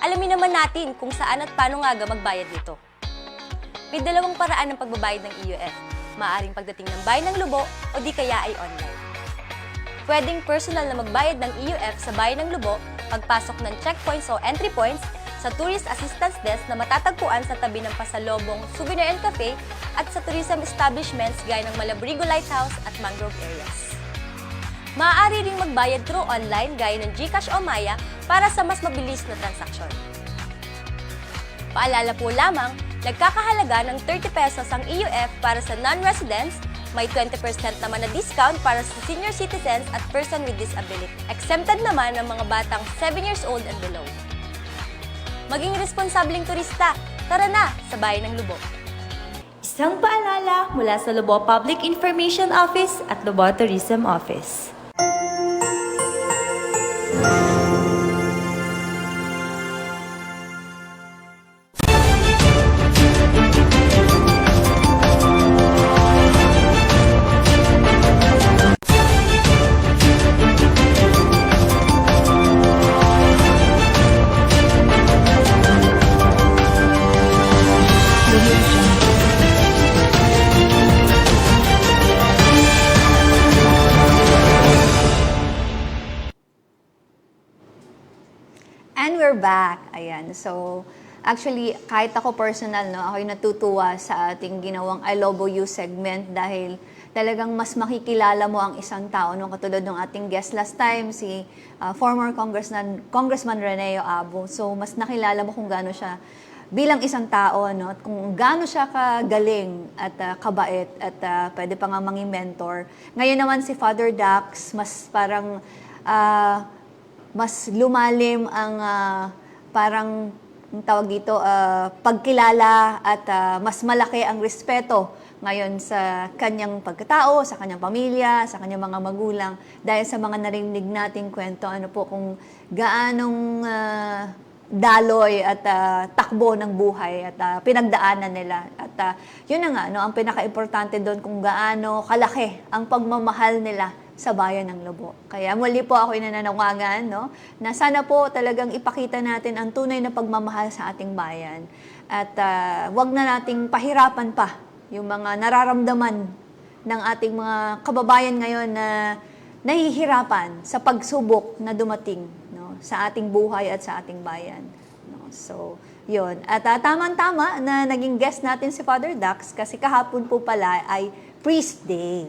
alamin naman natin kung saan at paano nga magbayad nito. May dalawang paraan ng pagbabayad ng EUF. Maaaring pagdating ng bayan ng Lubo o di kaya ay online. Pwedeng personal na magbayad ng EUF sa bayan ng Lubo pagpasok ng checkpoints o entry points sa Tourist Assistance Desk na matatagpuan sa tabi ng Pasalobong Souvenir and Cafe at sa tourism establishments gaya ng Malabrigo Lighthouse at Mangrove areas. Maaari ring magbayad through online gaya ng GCash o Maya para sa mas mabilis na transaksyon. Paalala po lamang, nagkakahalaga ng 30 pesos ang EUF para sa non-residents, may 20% naman na discount para sa senior citizens at person with disability. Exempted naman ang mga batang 7 years old and below. Maging responsableng turista, tara na sa Bayan ng Lubo. Isang paalala mula sa Lubo Public Information Office at Lubo Tourism Office. And we're back. Ayan. So, actually, kahit ako personal, no, ako'y natutuwa sa ating ginawang I Love You segment dahil talagang mas makikilala mo ang isang tao, no, katulad ng ating guest last time, si former Congressman Reneo Abo. So, mas nakilala mo kung gaano siya bilang isang tao, no, at kung gaano siya kagaling at kabait at pwede pa nga maging mentor. Ngayon naman si Father Dax, mas parang mas lumalim ang parang ang tawag dito, pagkilala at mas malaki ang respeto ngayon sa kanyang pagkatao, sa kanyang pamilya, sa kanyang mga magulang, dahil sa mga narinig nating kwento, ano po, kung gaanong daloy at takbo ng buhay at pinagdaanan nila. At yun na nga, no, ang pinaka-importante doon kung gaano kalaki ang pagmamahal nila sa bayan ng Lobo. Kaya muli po ako nananawagan, no, na sana po talagang ipakita natin ang tunay na pagmamahal sa ating bayan. At wag na nating pahirapan pa yung mga nararamdaman ng ating mga kababayan ngayon na nahihirapan sa pagsubok na dumating, no, sa ating buhay at sa ating bayan. No? So, yun. At tama-tama na naging guest natin si Father Dax kasi kahapon po pala ay Priest Day.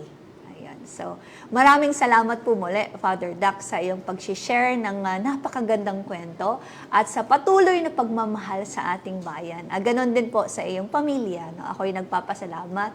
So, maraming salamat po muli, Father Dax, sa iyong pag-share ng napakagandang kwento at sa patuloy na pagmamahal sa ating bayan. Ganon din po sa iyong pamilya. No? Ako'y nagpapasalamat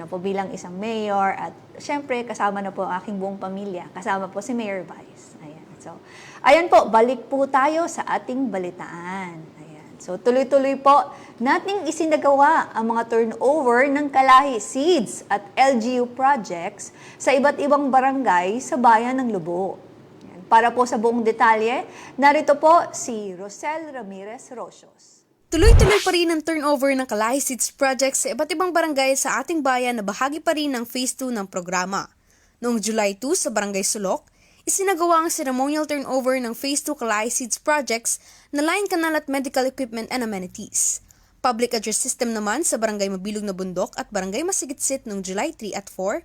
po bilang isang mayor at syempre kasama na po ang aking buong pamilya. Kasama po si Mayor Vice. Ayan. So, ayan po, balik po tayo sa ating balitaan. So, tuloy-tuloy po nating isinagawa ang mga turnover ng Kalahi Seeds at LGU projects sa iba't ibang barangay sa bayan ng Lobo. Yan. Para po sa buong detalye, narito po si Rosel Ramirez Rochos. Tuloy-tuloy pa rin ang turnover ng Kalahi Seeds projects sa iba't ibang barangay sa ating bayan na bahagi pa rin ng Phase 2 ng programa. Noong July 2 sa Barangay Sulok, isinagawa ang ceremonial turnover ng Phase 2 Kalahi Seeds projects na line canal at medical equipment and amenities. Public address system naman sa Barangay Mabilog na Bundok at Barangay Masigitsit noong July 3 at 4,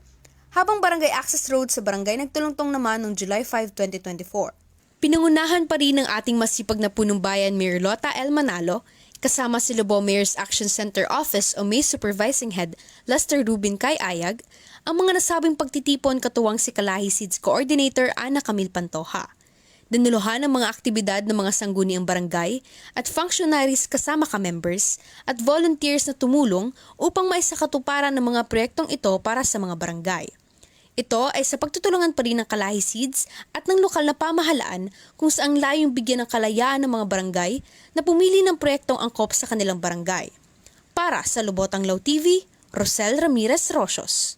habang Barangay Access Road sa Barangay Nagtulungtong naman noong July 5, 2024. Pinangunahan pa rin ng ating masipag na punong bayan Mayor Lota L. Manalo, kasama si Lobo Mayor's Action Center Office o May Supervising Head Lester Rubin Kay-Ayag, ang mga nasabing pagtitipon katuwang si Kalahi Seeds Coordinator Ana Camille Pantoja. Dinuluhan ang mga aktibidad ng mga sangguniang barangay at functionaries kasama ka-members at volunteers na tumulong upang maisakatuparan ng mga proyektong ito para sa mga barangay. Ito ay sa pagtutulungan pa rin ng Kalahi Seeds at ng lokal na pamahalaan kung saang layong bigyan ng kalayaan ng mga barangay na pumili ng proyektong angkop sa kanilang barangay. Para sa Lubotang Law TV, Rosel Ramirez Rochos.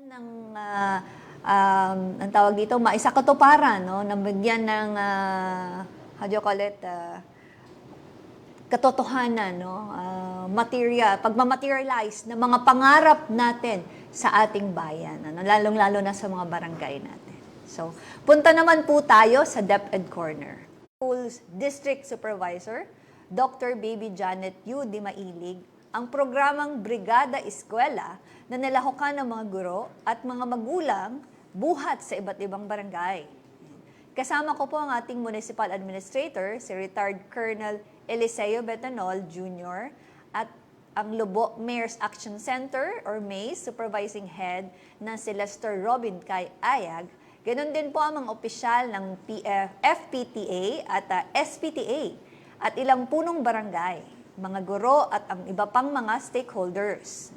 Ng ang tawag dito, maisakatuparan, no, nabigyan ng how do you call it, katotohanan, no, pagmamaterialize ng mga pangarap natin sa ating bayan, ano, lalong-lalo na sa mga barangay natin. So, punta naman po tayo sa DepEd Corner. Schools District Supervisor, Dr. Baby Janet Yu Di Mailig, ang programang Brigada Eskwela na nilahukan ng mga guro at mga magulang buhat sa iba't ibang barangay. Kasama ko po ang ating Municipal Administrator, si retired Colonel Eliseo Betanol Jr. at ang Lobo Mayor's Action Center or MACE Supervising Head na si Lester Robin Kay-Ayag. Ganon din po ang mga opisyal ng FPTA at SPTA at ilang punong barangay, mga guro at ang iba pang mga stakeholders.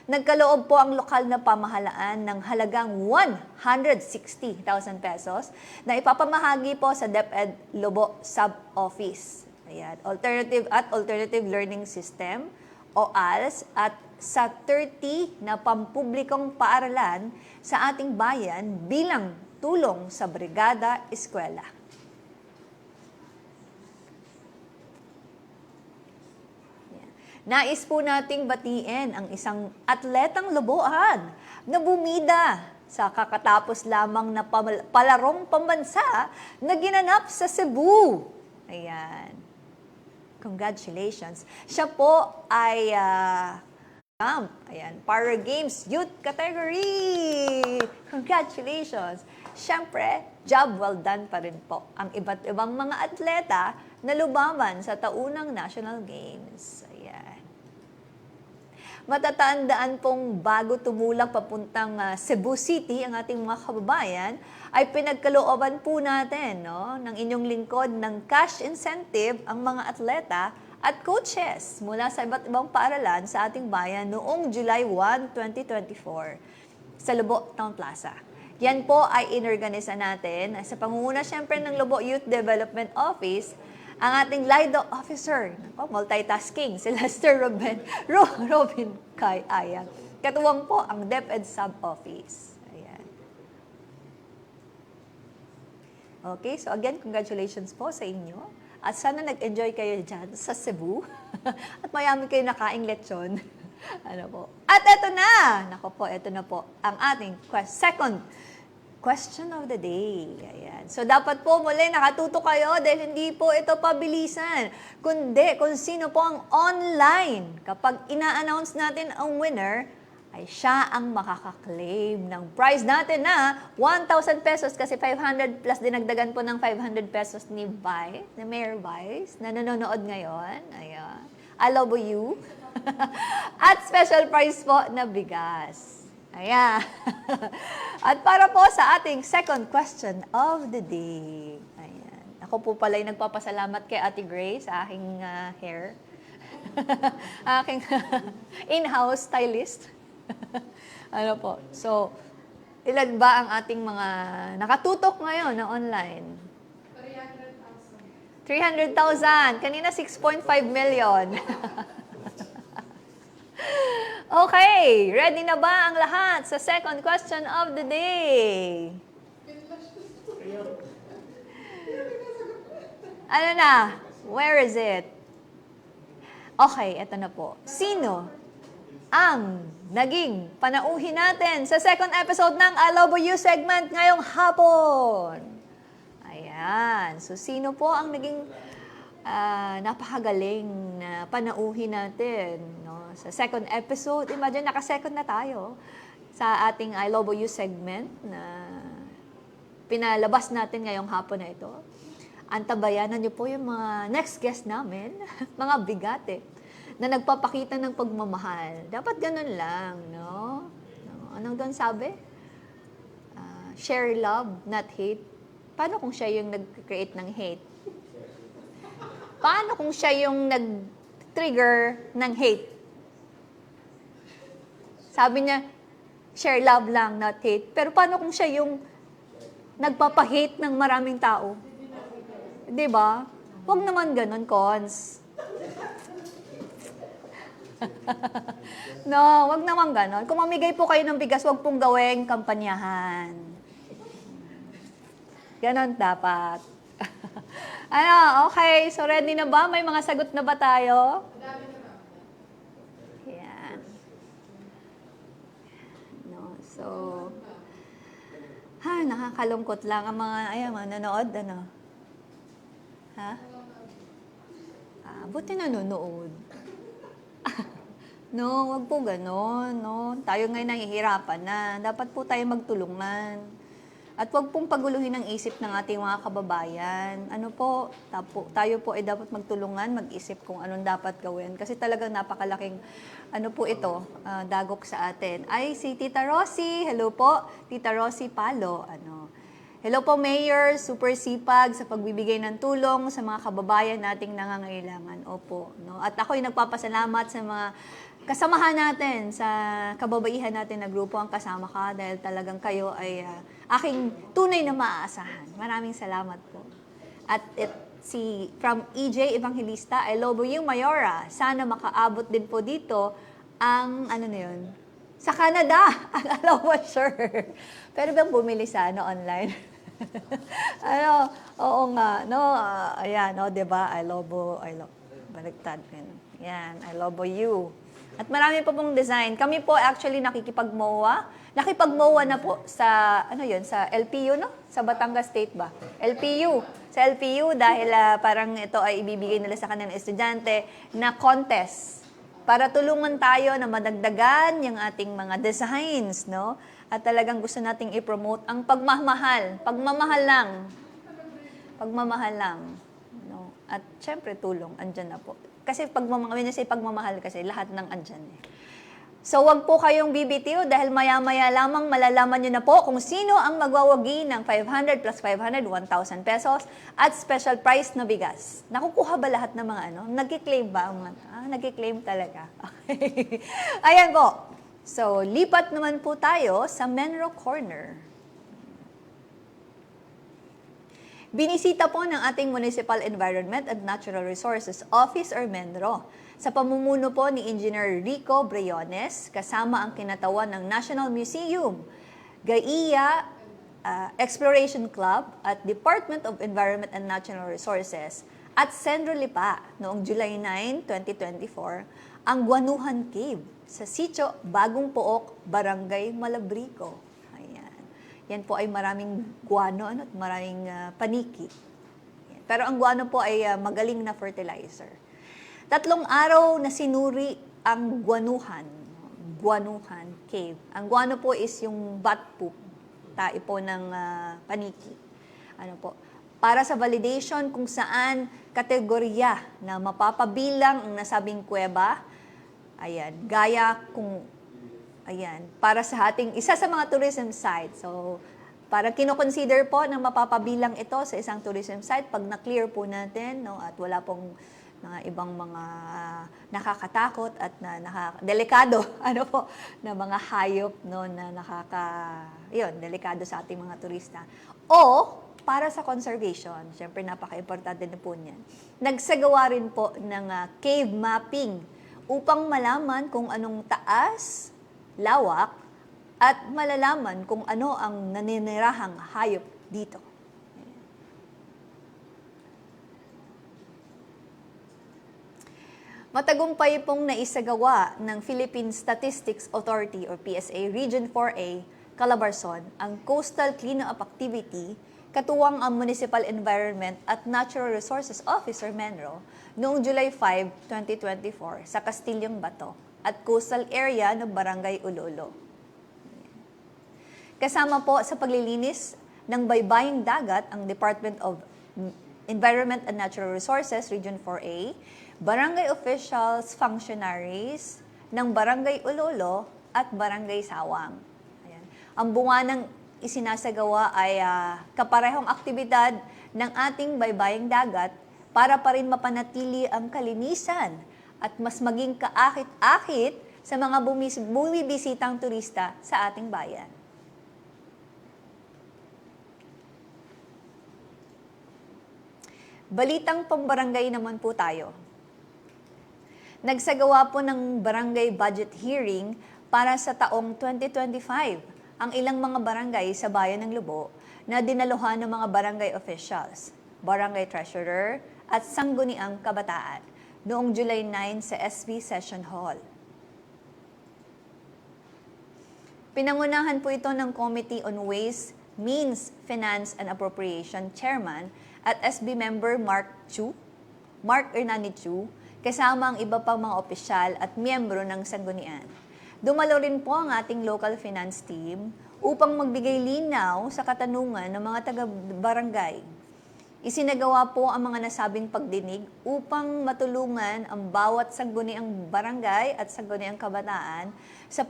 Nagkaloob po ang lokal na pamahalaan ng halagang 160,000 pesos na ipapamahagi po sa DepEd Lobo Sub-Office. Ayan, Alternative Learning System o ALS at sa 30 na pampublikong paaralan sa ating bayan bilang tulong sa Brigada Eskwela. Nais po nating batiin ang isang atletang Loboan na bumida sa kakatapos lamang na palarong pambansa na ginanap sa Cebu. Ayan. Congratulations. Siya po ay Para Games Youth Category. Congratulations. Siyempre, job well done pa rin po ang iba't ibang mga atleta na lumaban sa taunang National Games. Ayan. matatandaan pong bago tumulak papuntang Cebu City ang ating mga kababayan, ay pinagkalooban po natin ng inyong lingkod ng cash incentive ang mga atleta at coaches mula sa iba't ibang paaralan sa ating bayan noong July 1, 2024 sa Lobo Town Plaza. Yan po ay inorganisa natin sa pangunguna siyempre ng Lobo Youth Development Office, ang ating LIDO officer, multitasking, si Lester Robin Kai Ayang. Katuwang po ang DepEd Sub-Office. Ayan. Okay, so again, congratulations po sa inyo. At sana nag-enjoy kayo dyan sa Cebu. At mayami kayo nakaing lechon. Ano po. At eto na! Nako po, eto na po ang ating second question of the day. Ayan. So, dapat po muli nakatuto kayo dahil hindi po ito pabilisan. Kundi kung sino po ang online. Kapag ina-announce natin ang winner, ay siya ang makaka-claim ng prize natin na 1,000 pesos kasi 500 plus dinagdagan po ng 500 pesos ni Mayor Vice na nanonood ngayon. Ayan. I love you. At special prize po na bigas. Ayan. At para po sa ating second question of the day. Ayan. Ako po pala yung nagpapasalamat kay Ate Grace sa aking hair. Aking in-house stylist. Ano po. So, ilan ba ang ating mga nakatutok ngayon na online? 300,000. Kanina 6.5 million. Okay, ready na ba ang lahat sa second question of the day? Ano na? Where is it? Okay, eto na po. Sino ang naging panauhin natin sa second episode ng I Love You segment ngayong hapon? Ayan. So, sino po ang naging napakagaling na panauhin natin sa second episode? Imagine, naka-second na tayo sa ating I Love You segment na pinalabas natin ngayong hapon na ito. Antabayanan niyo po yung mga next guest namin, mga bigate, na nagpapakita ng pagmamahal. Dapat ganun lang, no? Anong doon sabi? Share love, not hate. Paano kung siya yung nag-create ng hate? Paano kung siya yung nag-trigger ng hate? Sabi niya, share love lang, not hate. Pero paano kung siya yung nagpapahate ng maraming tao? Diba? Huwag naman ganun, cons. No, wag naman ganon. Kung mamigay po kayo ng bigas, wag pong gawing kampanyahan. Ganon dapat. Ano, okay. So, ready na ba? May mga sagot na ba tayo? Yan. No, so, nakakalungkot lang ang mga, nanonood, ano? Ha? Buti nanonood. No, wag po ganon, no. Tayo ngayon nahihirapan na. Dapat po tayo magtulungan. At wag pong paguluhin ang isip ng ating mga kababayan. Ano po, tayo po ay dapat magtulungan, mag-isip kung anong dapat gawin. Kasi talagang napakalaking, ano po ito, dagok sa atin. Ay, si Tita Rosie. Hello po, Tita Rosie Palo. Hello po, Mayor. Super sipag sa pagbibigay ng tulong sa mga kababayan nating nangangailangan. Opo. No? At ako'y nagpapasalamat sa mga kasamahan natin, sa kababaihan natin na grupo ang kasama ka dahil talagang kayo ay aking tunay na maaasahan. Maraming salamat po. At from EJ Evangelista, I love you, Mayora. Sana makaabot din po dito ang, sa Canada, ang alawa, sure. Pero bang bumili sa online? Oo nga, no? Ayan, no, diba? I love, baliktad. Yan, I love you. At marami pa pong design. Kami po actually nakikipag-MOA. Nakipag-MOA na po sa, sa LPU, no? Sa Batangas State ba? LPU. Sa LPU dahil parang ito ay ibibigay nila sa kanilang estudyante na contest para tulungan tayo na madagdagan yung ating mga designs, no? At talagang gusto nating i-promote ang pagmamahal. Pagmamahal lang. Pagmamahal lang. No? At syempre tulong, andyan na po. Kasi pagmamahal kasi lahat ng andyan eh. So wag po kayong bibitiw dahil maya-maya lamang malalaman nyo na po kung sino ang magwawagi ng 500 plus 500, 1,000 pesos at special price na bigas. Nakukuha ba lahat ng mga Nagki-claim ba? Nagki-claim talaga. Okay. Ayan po. So, lipat naman po tayo sa Menro Corner. Binisita po ng ating Municipal Environment and Natural Resources Office or Menro sa pamumuno po ni Engineer Rico Briones kasama ang kinatawan ng National Museum, GAIA Exploration Club at Department of Environment and Natural Resources at Sendro Lipa noong July 9, 2024 ang Guanuhan Cave sa Sitio Bagong Pook, Barangay Malabrico. Ayan. Yan po ay maraming guano at maraming paniki. Ayan. Pero ang guano po ay magaling na fertilizer. 3 araw na sinuri ang Guanuhan Cave. Ang guano po is yung bat poop, tae po ng paniki. Para sa validation kung saan kategorya na mapapabilang ang nasabing kuweba, para sa ating isa sa mga tourism site. So, para kino-consider po na mapapabilang ito sa isang tourism site pag na-clear po natin, at wala pong ibang mga nakakatakot at delikado na mga hayop na delikado sa ating mga turista. O para sa conservation, syempre napaka-importante na po niyan. Nagsagawa rin po ng cave mapping upang malaman kung anong taas, lawak, at malalaman kung ano ang naninirahang hayop dito. Matagumpay pong naisagawa ng Philippine Statistics Authority or PSA Region 4A, Calabarzon, ang Coastal Cleanup Activity katuwang ang Municipal Environment at Natural Resources Office or Menro noong July 5, 2024 sa Castillong Bato at coastal area ng Barangay Ulolo. Kasama po sa paglilinis ng baybaying dagat ang Department of Environment and Natural Resources Region 4A, barangay officials, functionaries ng Barangay Ulolo at Barangay Sawang. Ayan. Ang buwanang isinasagawa ay kaparehong aktibidad ng ating baybaying dagat para pa rin mapanatili ang kalinisan at mas maging kaakit-akit sa mga bumibisitang turista sa ating bayan. Balitang pambarangay naman po tayo. Nagsagawa po ng barangay budget hearing para sa taong 2025 ang ilang mga barangay sa Bayan ng Lubo na dinaluhan ng mga barangay officials, barangay treasurer at sangguniang kabataan noong July 9 sa SB Session Hall. Pinangunahan po ito ng Committee on Ways, Means, Finance and Appropriation Chairman at SB member Mark Hernani Chu, kasama ang iba pang mga opisyal at miyembro ng sanggunian. Dumalo rin po ang ating local finance team upang magbigay linaw sa katanungan ng mga taga-barangay. Isinagawa po ang mga nasabing pagdinig upang matulungan ang bawat sangguniang barangay at sangguniang kabataan sa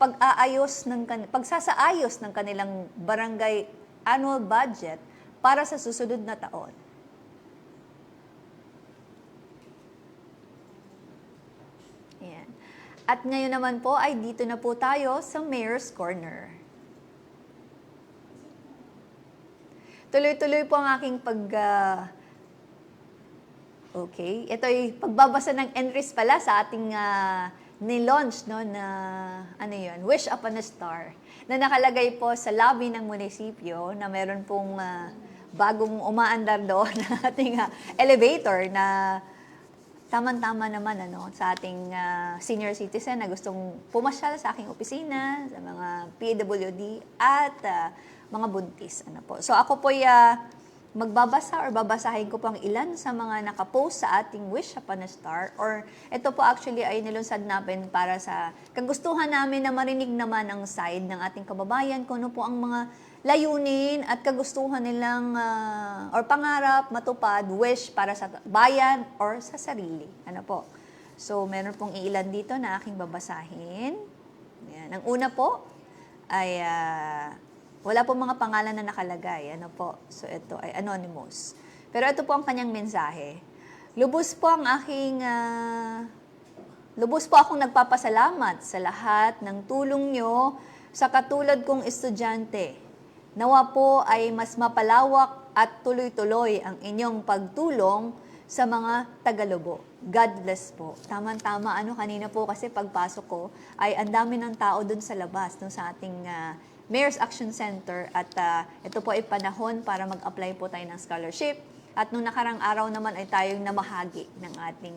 pagsasaayos ng kanilang barangay annual budget para sa susunod na taon. At ngayon naman po ay dito na po tayo sa Mayor's Corner. Tuloy-tuloy po ang aking ito ay pagbabasa ng entries pala sa ating ni-launch na Wish Upon a Star na nakalagay po sa lobby ng munisipyo na meron pong bagong umaandar doon na ating elevator na tamang-tama naman sa ating senior citizen na gustong pumasyal sa aking opisina, sa mga PWD at mga buntis. So ako po magbabasa or babasahin ko po ang ilan sa mga nakapost sa ating Wish Upon a Star, or ito po actually ay nilunsad namin para sa kagustuhan namin na marinig naman ang side ng ating kababayan kung ano po ang mga layunin at kagustuhan nilang or pangarap, matupad, wish para sa bayan or sa sarili. So, meron pong ilan dito na aking babasahin. Ayan. Ang una po ay wala po mga pangalan na nakalagay. Ano po? So ito ay anonymous. Pero ito po ang kanyang mensahe. Lubos po akong nagpapasalamat sa lahat ng tulong nyo sa katulad kong estudyante. Nawa po ay mas mapalawak at tuloy-tuloy ang inyong pagtulong sa mga Tagalubo. God bless po. Tama-tama, kanina po kasi pagpasok ko ay ang dami ng tao dun sa labas, dun sa ating Mayor's Action Center at ito po ay panahon para mag-apply po tayo ng scholarship. At nung nakarang araw naman ay tayong namahagi ng ating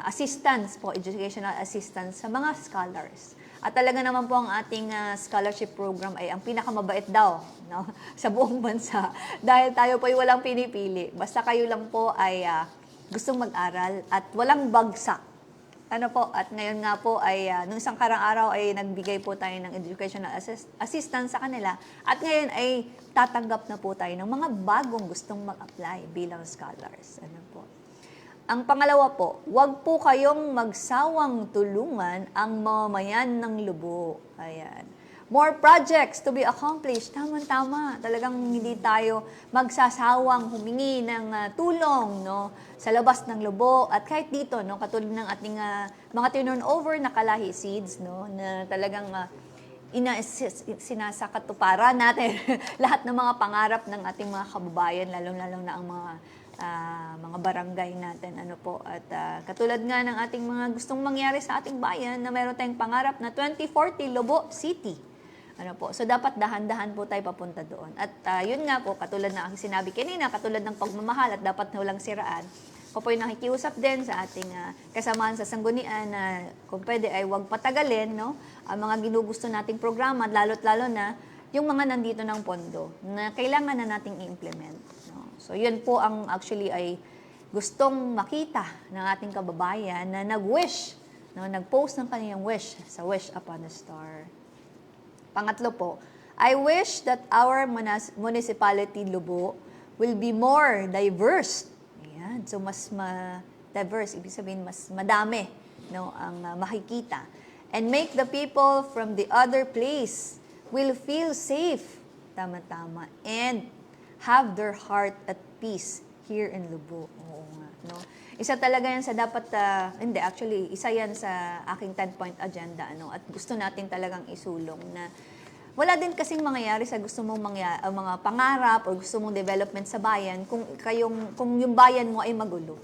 assistance po, educational assistance sa mga scholars. At talaga naman po ang ating scholarship program ay ang pinakamabait daw, no, sa buong bansa. Dahil tayo po ay walang pinipili. Basta kayo lang po ay gustong mag-aral at walang bagsak. At ngayon nga po ay nung isang karang araw ay nagbigay po tayo ng educational assistance sa kanila. At ngayon ay tatanggap na po tayo ng mga bagong gustong mag-apply bilang scholars. Ang pangalawa po, huwag po kayong magsawang tulungan ang mamamayan ng Lubo. Ayan. More projects to be accomplished. Tama-tama. Talagang hindi tayo magsasawang humingi ng tulong, no, sa labas ng Lubo at kahit dito, no, katulad ng ating mga turnover na Kalahi Seeds, no, na talagang sinasakatuparan natin lahat ng mga pangarap ng ating mga kababayan, lalong-lalong na ang mga barangay natin. At katulad nga ng ating mga gustong mangyari sa ating bayan na meron tayong pangarap na 2040 Lobo City. So dapat dahan-dahan po tayo papunta doon. At yun nga po, katulad na aking sinabi kanina, katulad ng pagmamahal at dapat na walang siraan, ako po yung nakikiusap din sa ating kasamahan sa sanggunian na kung pwede ay huwag patagalin, no, ang mga ginugusto nating programa, lalo't lalo na yung mga nandito ng pondo na kailangan na nating i-implement. No? So yun po ang actually ay gustong makita ng ating kababayan na nag-wish, no, nag-post ng kanyang wish sa Wish Upon a Star. Pangatlo po, I wish that our municipality Lubo will be more diverse. Ayan. So mas diverse, ibig sabihin mas madami, no, ang makikita. And make the people from the other place will feel safe, tama-tama, and have their heart at peace here in Lubo. Oo nga, no? Isa talaga yan sa dapat, isa yan sa aking 10-point agenda, at gusto natin talagang isulong na wala din kasing mangyayari sa gusto mong mga pangarap o gusto mong development sa bayan kung yung bayan mo ay magulo.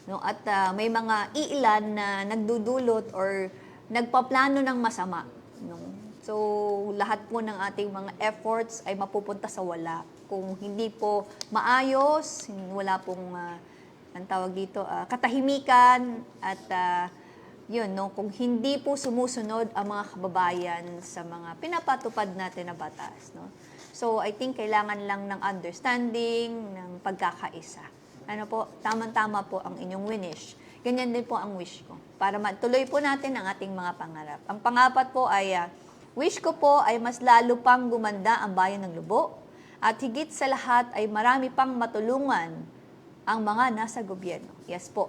No? At may mga iilan na nagdudulot or nagpaplano ng masama. No? So, lahat po ng ating mga efforts ay mapupunta sa wala. Kung hindi po maayos, wala pong katahimikan at kung hindi po sumusunod ang mga kababayan sa mga pinapatupad natin na batas, no? So, I think kailangan lang ng understanding, ng pagkakaisa. Tama-tama po ang inyong wish. Ganyan din po ang wish ko. Para matuloy po natin ang ating mga pangarap. Ang pangapat po ay, wish ko po ay mas lalo pang gumanda ang bayan ng Lubo at higit sa lahat ay marami pang matulungan ang mga nasa gobyerno. Yes po.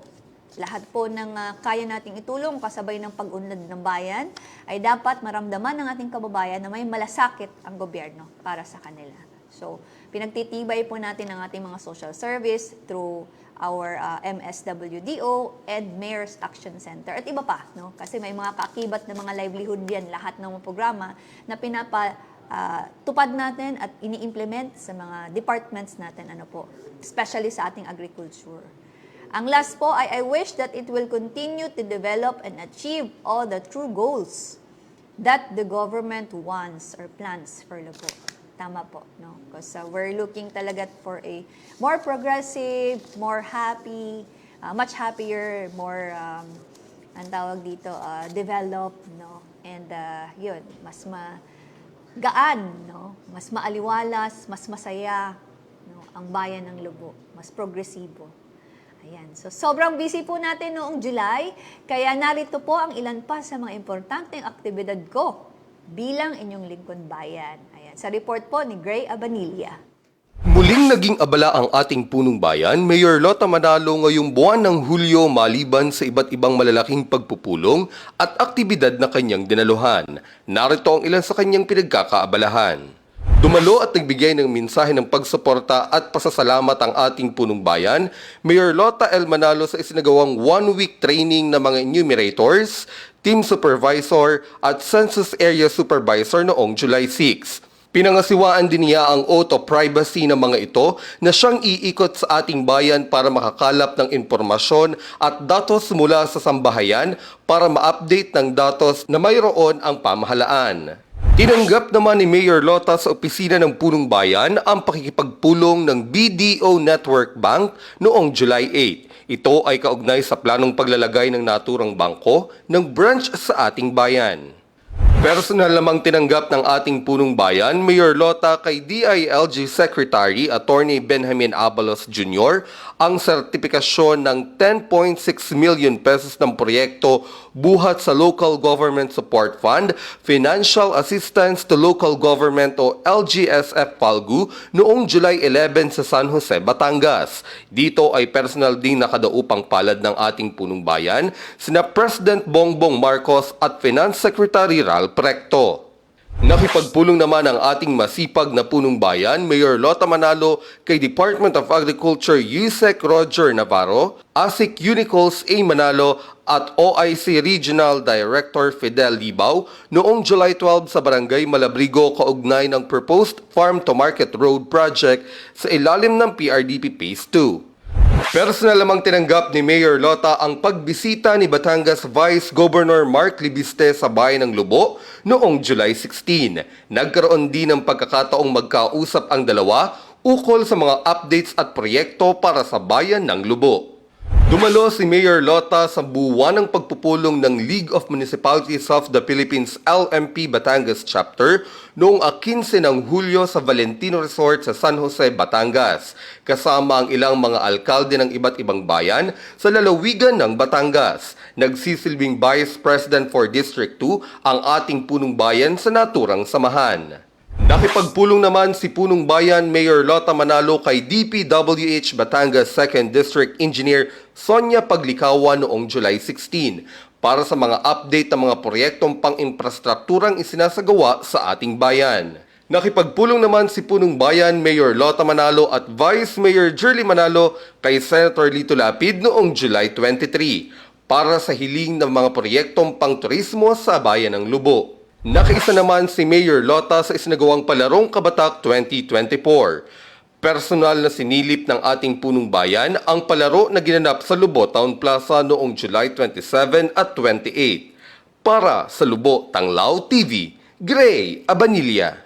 Lahat po ng kaya nating itulong kasabay ng pag-unlad ng bayan ay dapat maramdaman ng ating kababayan na may malasakit ang gobyerno para sa kanila. So, pinagtitibay po natin ang ating mga social service through our MSWDO and Mayor's Action Center at iba pa, no? Kasi may mga kaakibat na mga livelihood yan, lahat ng mga programa na tupad natin at ini-implement sa mga departments natin, especially sa ating agriculture. Ang last po ay I wish that it will continue to develop and achieve all the true goals that the government wants or plans for Lubo. Tama po, no? Because we're looking talaga for a more progressive, more happy, much happier, more, developed, no? And yun, mas gaan, no? Mas maaliwalas, mas masaya, no? Ang bayan ng Lubo, mas progresibo. Ayan. So, sobrang busy po natin noong July, kaya narito po ang ilan pa sa mga importanteng aktibidad ko bilang inyong lingkod bayan. Ayan. Sa report po ni Gray Abanilla. Muling naging abala ang ating punong bayan, Mayor Lota Manalo ngayong buwan ng Hulyo maliban sa iba't ibang malalaking pagpupulong at aktibidad na kanyang dinaluhan. Narito ang ilan sa kanyang pinagkakaabalahan. Dumalo at nagbigay ng mensahe ng pagsuporta at pasasalamat ang ating punong bayan, Mayor Lota L. Manalo sa isinagawang one-week training ng mga enumerators, team supervisor at census area supervisor noong July 6. Pinangasiwaan din niya ang oath of privacy ng mga ito na siyang iikot sa ating bayan para makakalap ng impormasyon at datos mula sa sambahayan para ma-update ng datos na mayroon ang pamahalaan. Tinanggap naman ni Mayor Lota sa opisina ng Punong Bayan ang pakikipagpulong ng BDO Network Bank noong July 8. Ito ay kaugnay sa planong paglalagay ng naturang bangko ng branch sa ating bayan. Personal namang tinanggap ng ating punong bayan, Mayor Lota kay DILG Secretary Attorney Benjamin Abalos Jr. ang sertipikasyon ng 10.6 million pesos ng proyekto buhat sa Local Government Support Fund, Financial Assistance to Local Government o LGSF Falgu noong July 11 sa San Jose, Batangas. Dito ay personal ding nakadaupang palad ng ating punong bayan, sina President Bongbong Marcos at Finance Secretary Ral Precto. Nakipagpulong naman ang ating masipag na punong bayan, Mayor Lota Manalo kay Department of Agriculture Yusek Roger Navarro, ASIC Unicols A. Manalo at OIC Regional Director Fidel Libao noong July 12 sa Barangay Malabrigo kaugnay ng proposed Farm to Market Road Project sa ilalim ng PRDP Phase 2. Personal lamang tinanggap ni Mayor Lota ang pagbisita ni Batangas Vice Governor Mark Libiste sa bayan ng Lubo noong July 16. Nagkaroon din ng pagkakataong magkausap ang dalawa ukol sa mga updates at proyekto para sa bayan ng Lubo. Dumalo si Mayor Lota sa buwan ng pagpupulong ng League of Municipalities of the Philippines LMP Batangas Chapter noong 15 ng Hulyo sa Valentino Resort sa San Jose, Batangas, kasama ang ilang mga alkalde ng iba't ibang bayan sa lalawigan ng Batangas. Nagsisilbing Vice President for District 2 ang ating punong bayan sa naturang samahan. Nakipagpulong naman si Punong Bayan Mayor Lota Manalo kay DPWH Batangas 2nd District Engineer Sonia Paglikawan noong July 16 para sa mga update ng mga proyektong pang-infrastrukturang isinasagawa sa ating bayan. Nakipagpulong naman si Punong Bayan Mayor Lota Manalo at Vice Mayor Jerly Manalo kay Senator Lito Lapid noong July 23 para sa hiling ng mga proyektong pang-turismo sa bayan ng Lubo. Nakiisa naman si Mayor Lota sa isinagawang Palarong Kabatak 2024. Personal na sinilip ng ating punong bayan ang palaro na ginanap sa Lubo Town Plaza noong July 27 at 28. Para sa Lubo Tanglaw TV, Gray Abanilla.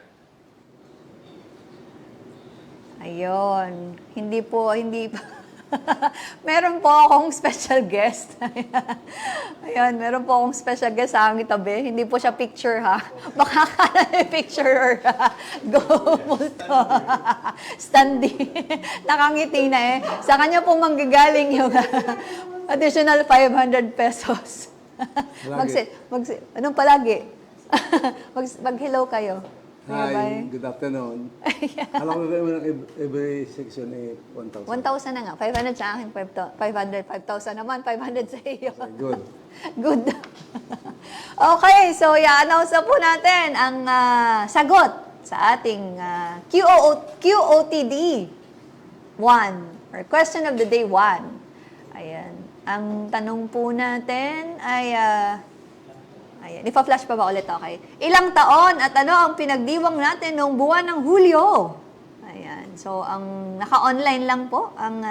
Ayun, hindi meron po akong special guest. Ayun, meron po akong special guest sa aming tabi. Hindi po siya picture ha. Baka kala picture or go multo. Standing. Nakangiti na eh. Sa kanya po manggagaling yung additional 500 pesos. Anong palagi? Mag-hello kayo. Hi, good afternoon. Alam ko naman every section ay 1,000. 1,000 na nga. 500 sa akin, 500. 5,000 naman, 500 sa iyo. Good. Good. Okay, so i-announce na po natin ang sagot sa ating QOTD 1 or question of the day 1. Ayan. Ang tanong po natin ay ayan, ipa-flash pa ba ulit? Okay. Ilang taon at ano ang pinagdiwang natin noong buwan ng Hulyo? Ayan. So, ang naka-online lang po ang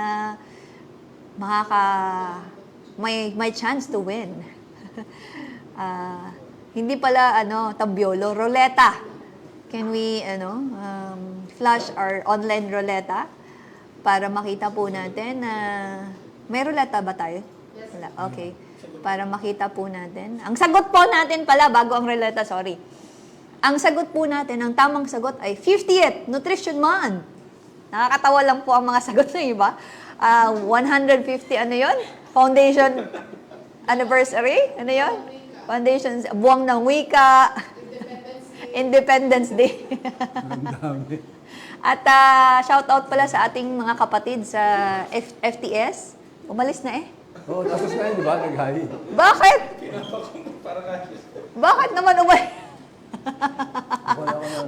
may chance to win. Hindi pala tabyolo, ruleta. Can we flash our online ruleta para makita po natin na may ruleta ba tayo? Wala. Okay. Para makita po natin. Ang sagot po natin pala, bago ang ruleta, sorry. Ang sagot po natin, ang tamang sagot ay 50th Nutrition Month. Nakakatawa lang po ang mga sagot ng iba. 150, ano yun? Foundation Anniversary? Ano yun? Foundation, Buwang ng Wika. Independence Day. At shout out pala sa ating mga kapatid sa FTS. Umalis na eh. Oo, tapos na yun, di ba? Nag-hi. Bakit? Bakit naman umalis?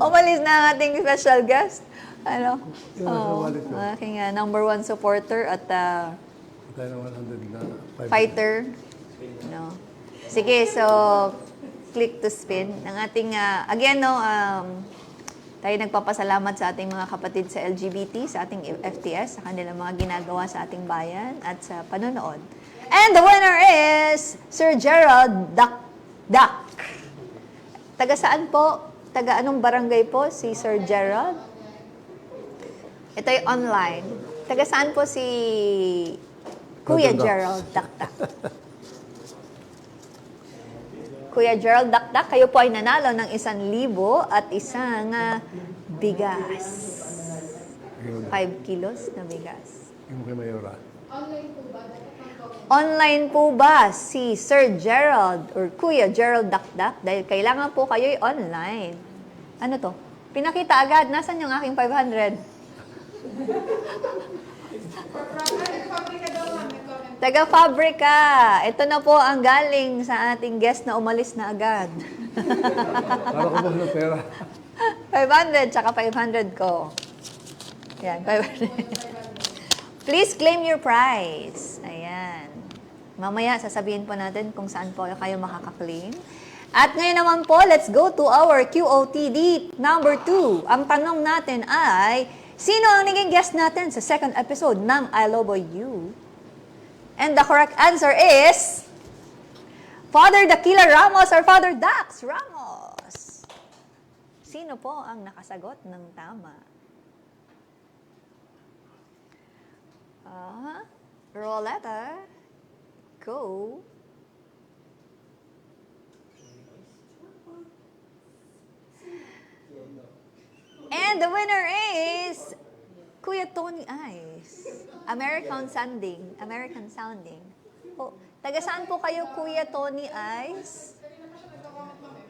Umalis na ang ating special guest. Ano? Aking number 1 supporter at Tayo na 100 na. fighter. No. Sige, so click to spin. Ang ating, again, no, tayo nagpapasalamat sa ating mga kapatid sa LGBT, sa ating FTS, sa kanilang mga ginagawa sa ating bayan at sa panonood. And the winner is Sir Gerald Dak. Taga saan po? Taga anong barangay po si Sir Gerald? Ito ay online. Taga saan po si Kuya Gerald Dak? Kuya Gerald Dak, kayo po ay nanalo ng 1,000 at isang bigas. 5 kilos na bigas. Yung kay Mayora. Online po ba si Sir Gerald or Kuya Gerald Dak? Dahil kailangan po kayo'y online. Ano to? Pinakita agad. Nasaan yung aking 500? Taga-Fabrica. Ito na po ang galing sa ating guest na umalis na agad. Para ko ba ng pera? 500, tsaka 500 ko. Yan, 500. Please claim your prize. Ayan. Mamaya, sasabihin po natin kung saan po kayo makaka-claim. At ngayon naman po, let's go to our QOTD number 2. Ang tanong natin ay, sino ang naging guest natin sa second episode ng I Love You? And the correct answer is Father Daquila Ramos or Father Dax Ramos. Sino po ang nakasagot ng tama? Roletta. Go. And the winner is Kuya Tony Ice. American sounding. Oh, taga saan po kayo, Kuya Tony Ice?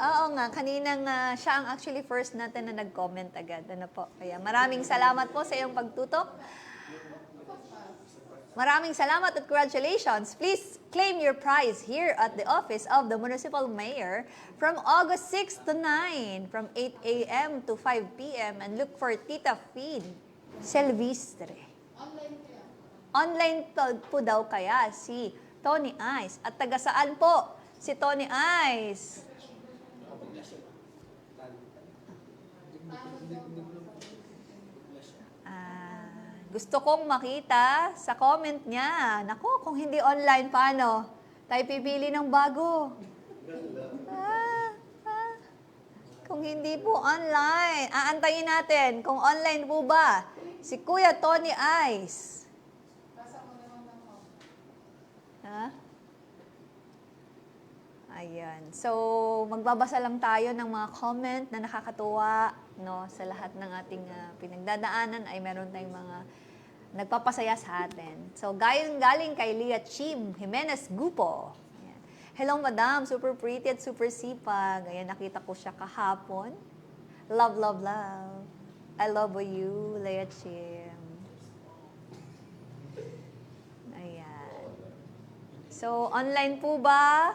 Oo nga, kaninang siya ang actually first natin na nag-comment agad. Ano po? Kaya maraming salamat po sa iyong pagtutok. Maraming salamat at congratulations. Please claim your prize here at the office of the Municipal Mayor from August 6 to 9, from 8 a.m. to 5 p.m. and look for Tita Feed Silvestre. Online po daw kaya si Tony Ice. At taga saan po si Tony Ice? Gusto kong makita sa comment niya. Naku, kung hindi online, paano? Tayo pipili ng bago. Kung hindi po online, aantayin natin kung online po ba si Kuya Tony Ice. Ayan. So, magbabasa lang tayo ng mga comment na nakakatuwa, no, sa lahat ng ating pinagdadaanan ay meron tayong mga nagpapasaya sa atin. So, galing kay Leah Chim Jimenez Gupo. Ayan. Hello, Madam. Super pretty at super sipag. Ayan, nakita ko siya kahapon. Love, love, love. I love you, Leah Chim. Ayan. So, online po ba?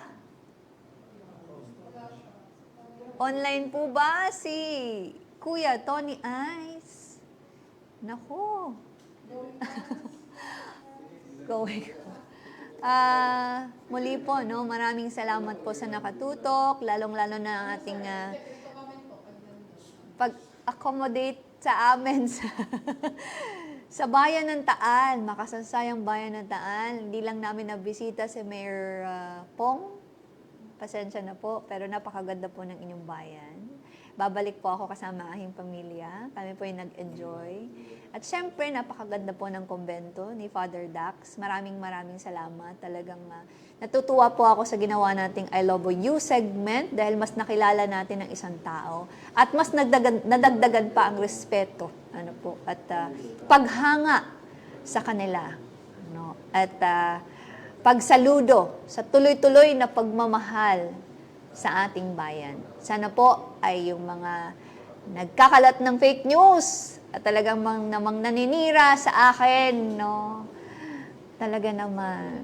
Online po ba si Kuya Tony Ice? Naku. Going. Muli po, no, maraming salamat po sa nakatutok, lalong-lalo na ang ating pag-accommodate sa amin sa bayan ng Taal, makasaysayang bayan ng Taal. Hindi lang namin nabisita si Mayor Pong. Pasensya na po, pero napakaganda po ng inyong bayan. Babalik po ako kasama ang aking pamilya. Kami po yung nag-enjoy. At syempre, napakaganda po ng kumbento ni Father Dax. Maraming salamat. Talagang natutuwa po ako sa ginawa nating I Love You segment dahil mas nakilala natin ang isang tao. At mas nadagdagan pa ang respeto at paghanga sa kanila. No? At pagsaludo sa tuloy-tuloy na pagmamahal sa ating bayan. Sana po ay yung mga nagkakalat ng fake news at talagang namang naninira sa akin, no? Talaga naman.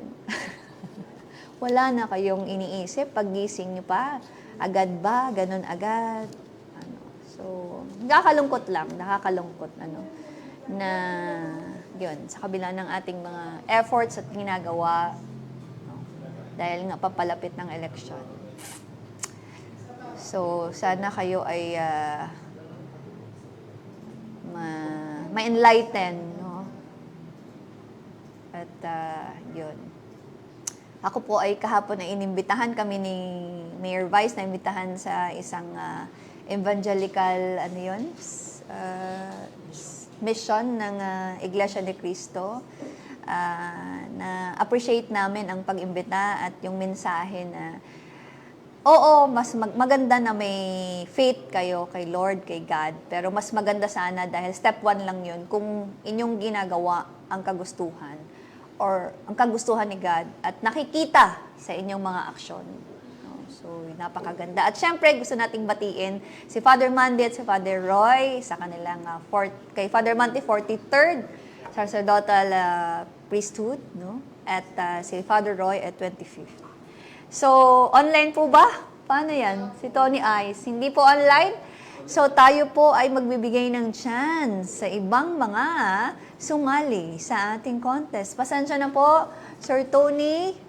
Wala na kayong iniisip paggising niyo pa. Agad ba? Ganun agad? So, nakakalungkot lang. Nakakalungkot, na yun, sa kabila ng ating mga efforts at ginagawa, dahil nga papalapit ng eleksyon. So, sana kayo ay ma-enlighten, no? At yun. Ako po ay kahapon na inimbitahan kami ni Mayor Vice, na imbitahan sa isang evangelical, mission ng Iglesia de Cristo. Na appreciate namin ang pag-imbita at yung mensahe na oo, mas maganda na may faith kayo kay Lord, kay God, pero mas maganda sana dahil step 1 lang yun kung inyong ginagawa ang kagustuhan or ang kagustuhan ni God at nakikita sa inyong mga aksyon. So, napakaganda. At syempre, gusto nating batiin si Father Mandy at si Father Roy sa kanilang kay Father Mandy, 43rd sacerdotal priesthood, no? At si Father Roy at 25th. So, online po ba? Paano yan? Si Tony Ice. Hindi po online? So, tayo po ay magbibigay ng chance sa ibang mga sumali sa ating contest. Pasensya na po, Sir Tony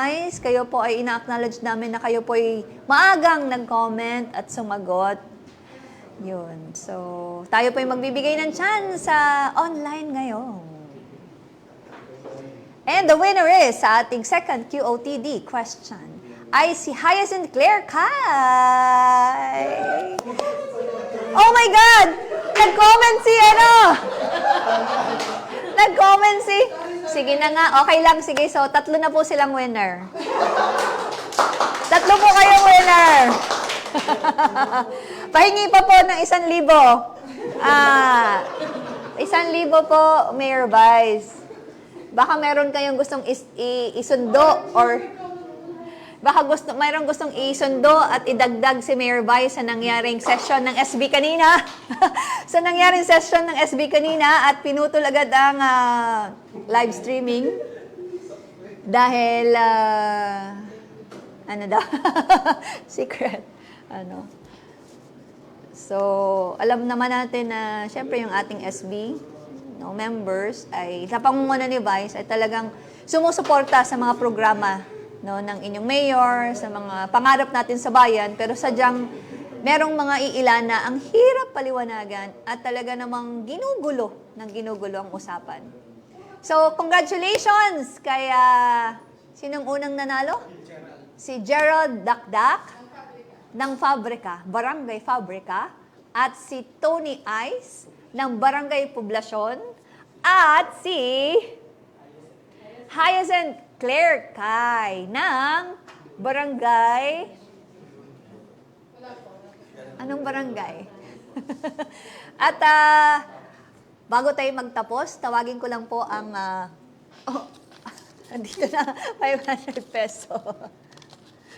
Ice. Kayo po ay ina-acknowledge namin na kayo po ay maagang nag-comment at sumagot. Yun. So, tayo po ay magbibigay ng chance sa online ngayon. And the winner is sa ating second QOTD question ay si Hyacinth Claire Kai. Oh my God! Nag-comment si Nag-comment si... Sige na nga, okay lang. Sige, so 3 na po silang winner. 3 po kayong winner. Pahingi pa po ng 1,000. 1,000 po, Mayor Vice. Baka meron kayong gustong isundo or baka mayroong gustong isundo at idagdag si Mayor Vice sa nangyaring session ng SB kanina. Sa nangyaring session ng SB kanina at pinutol agad ang live streaming dahil secret. So, alam naman natin na syempre yung ating SB members ay sa pamumuno ni Vice ay talagang sumusuporta sa mga programa ng inyong mayor, sa mga pangarap natin sa bayan, pero sadyang merong mga iilan na ang hirap paliwanagan at talaga namang ginugulo ang usapan. So, congratulations kay sinong unang nanalo? Si Gerald Dakdak ng Fabrica, Barangay Fabrica, at si Tony Ice ng Barangay Poblasyon, at si Hyacinth Claire Kai ng Barangay... Anong barangay? At bago tayo magtapos, tawagin ko lang po ang... andito na, 500 peso.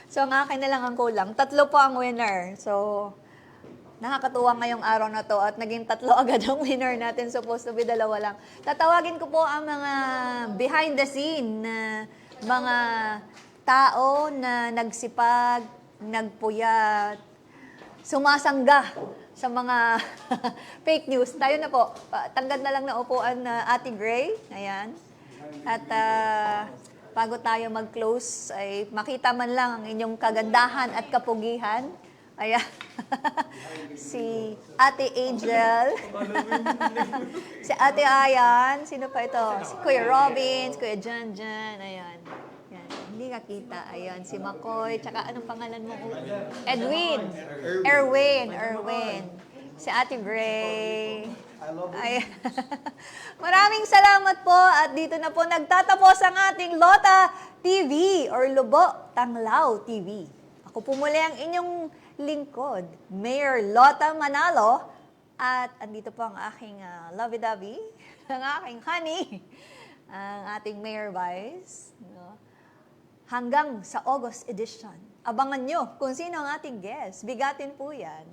So, ang akin na lang ang kulang. 3 po ang winner. So, nakakatuwa ngayong araw na to at naging 3 agad ang winner natin. Supposed to be 2 lang. Tatawagin ko po ang mga behind the scene na mga tao na nagsipag, nagpuyat, sumasangga sa mga fake news. Tayo na po. Tanggad na lang na upuan na Ate Gray. Ayan. At bago tayo mag-close, ay makita man lang ang inyong kagandahan at kapugihan. Ayan. Si Ate Angel. Si Ate Ayan. Sino pa ito? Si Kuya Robin, si Kuya Janjan. Ayan. Ayan. Hindi ka kita. Ayan. Si Makoy. Tsaka anong pangalan mo? Edwin. Erwin. Si Ate Gray. Ayan. Maraming salamat po. At dito na po nagtatapos ang ating Lota TV or Lubo Tanglaw TV. Ako po muli ang inyong lingkod, Mayor Lota Manalo, at andito po ang aking lovey-dovey, ang aking honey, ang ating Mayor Vice. Hanggang sa August edition, abangan nyo kung sino ang ating guest. Bigatin po yan.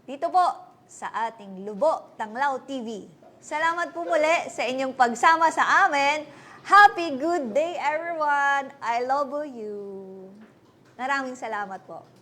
Dito po sa ating Lubo Tanglaw TV. Salamat po muli sa inyong pagsama sa amin. Happy good day everyone! I love you! Maraming salamat po.